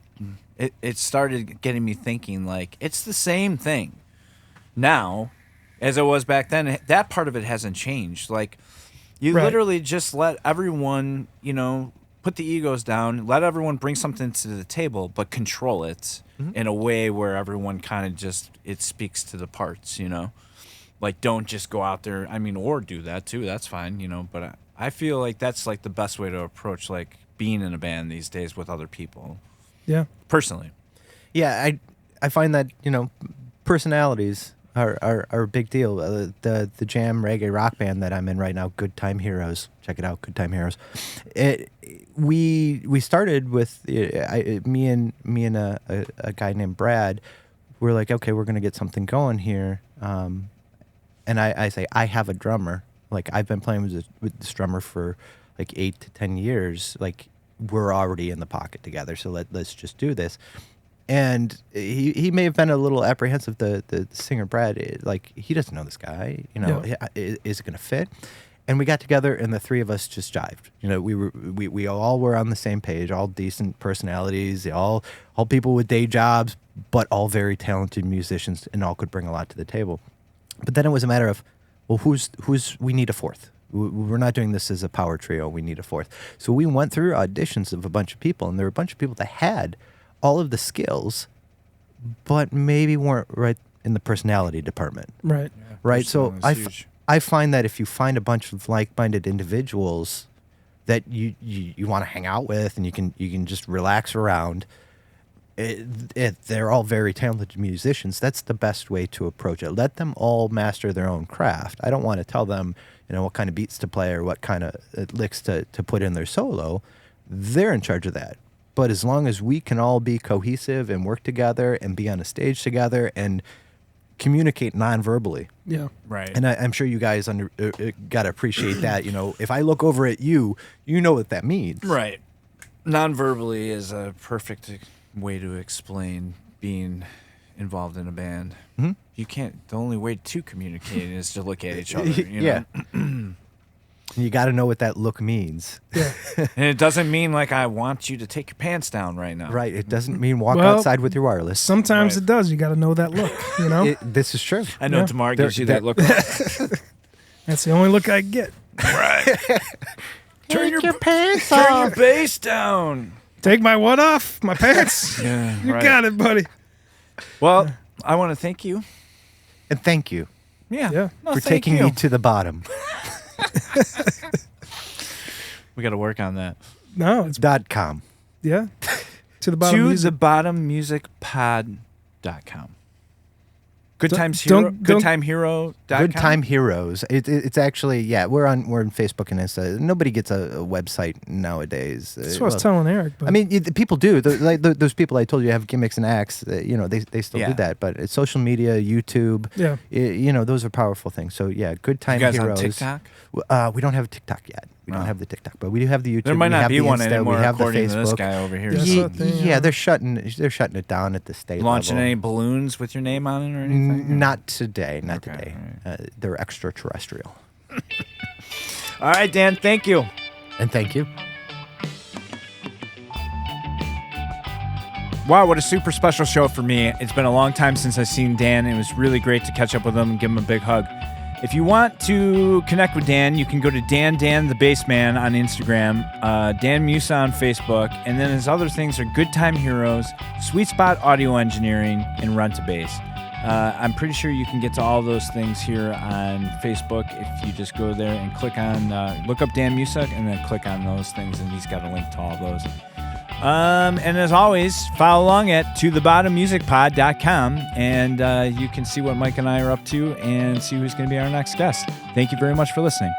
It started getting me thinking like it's the same thing now as it was back then. That part of it hasn't changed. Like you Right. literally just let everyone, you know, put the egos down, let everyone bring something to the table, but control it in a way where everyone kind of just, it speaks to the parts, you know? Like, don't just go out there. I mean, or do that too. That's fine, you know. But I feel like that's like the best way to approach like being in a band these days with other people. yeah. Personally, Yeah, I find that, you know, personalities are a big deal. The jam reggae rock band that I'm in right now, Good Time Heroes. Check it out, Good Time Heroes. We started with me and a guy named Brad. We're like, okay, we're gonna get something going here. And I say, I have a drummer. Like, I've been playing with this drummer for like 8 to 10 years. Like, we're already in the pocket together, so let's just do this. And he may have been a little apprehensive, the singer Brad, like, he doesn't know this guy, you know, is it going to fit? And we got together, and the three of us just jived. You know, we all were on the same page, all decent personalities, all people with day jobs, but all very talented musicians, and all could bring a lot to the table. But then it was a matter of, well, we need a fourth. We're not doing this as a power trio. We need a fourth. So we went through auditions of a bunch of people, and there were a bunch of people that had all of the skills, but maybe weren't right in the personality department. Right. Right. So Personality is huge. I find that if you find a bunch of like-minded individuals that you want to hang out with and you can just relax around, they're all very talented musicians. That's the best way to approach it. Let them all master their own craft. I don't want to tell them, what kind of beats to play or what kind of licks to put in their solo. They're in charge of that. But as long as we can all be cohesive and work together and be on a stage together and communicate non-verbally. Yeah. Right. And I'm sure you guys got to appreciate that. If I look over at you, you know what that means. Right. Non-verbally is a perfect way to explain being involved in a band. Mhm. You can't. The only way to communicate is to look at each other. Yeah. You got to know what that look means. Yeah. And it doesn't mean like I want you to take your pants down right now. Right. It doesn't mean walk Well, outside with your wireless. Sometimes Right. it does. You got to know that look, This is true. I know Yeah. Tamar gives you that look. That's the only look I get. Right. Turn your pants Turn your bass down. Take my what off? My pants? Yeah. You right. got it, buddy. Well, I want to thank you. And thank you Yeah. No, for thank taking you. me to the bottom. We got to work on that. No, it's .com. yeah. To the bottom. To music. thebottommusicpod.com. Good Don't- Times Hero. don't- GoodTimeHero.com. Good Time Heroes. It's actually we're on Facebook and Insta. Nobody gets a website nowadays. That's what I was telling Eric. But I mean, people do. Those people I told you have gimmicks and acts. They still Yeah. do that. But it's social media, YouTube. yeah. Those are powerful things. So yeah, Good You Time guys Heroes. on TikTok? We don't have a TikTok yet. We Oh. don't have the TikTok, but we do have the YouTube. There might we not have be the one Insta, anymore, we have the according to this Facebook. guy over here. That's Ye- what they, yeah, they're shutting it down at the state Launching level. any balloons with your name on it or anything? Not today. Not Okay, today. all They're extraterrestrial. All right, Dan. Thank you. And thank you. Wow, what a super special show for me. It's been a long time since I've seen Dan. It was really great to catch up with him and give him a big hug. If you want to connect with Dan, you can go to Dan the Bassman on Instagram, Dan Musa on Facebook, and then his other things are Good Time Heroes, Sweet Spot Audio Engineering, and Run to Bass. I'm pretty sure you can get to all those things here on Facebook if you just go there and click on, look up Dan Musa and then click on those things, and he's got a link to all those. And as always, follow along at tothebottommusicpod.com, and you can see what Mike and I are up to and see who's going to be our next guest. Thank you very much for listening.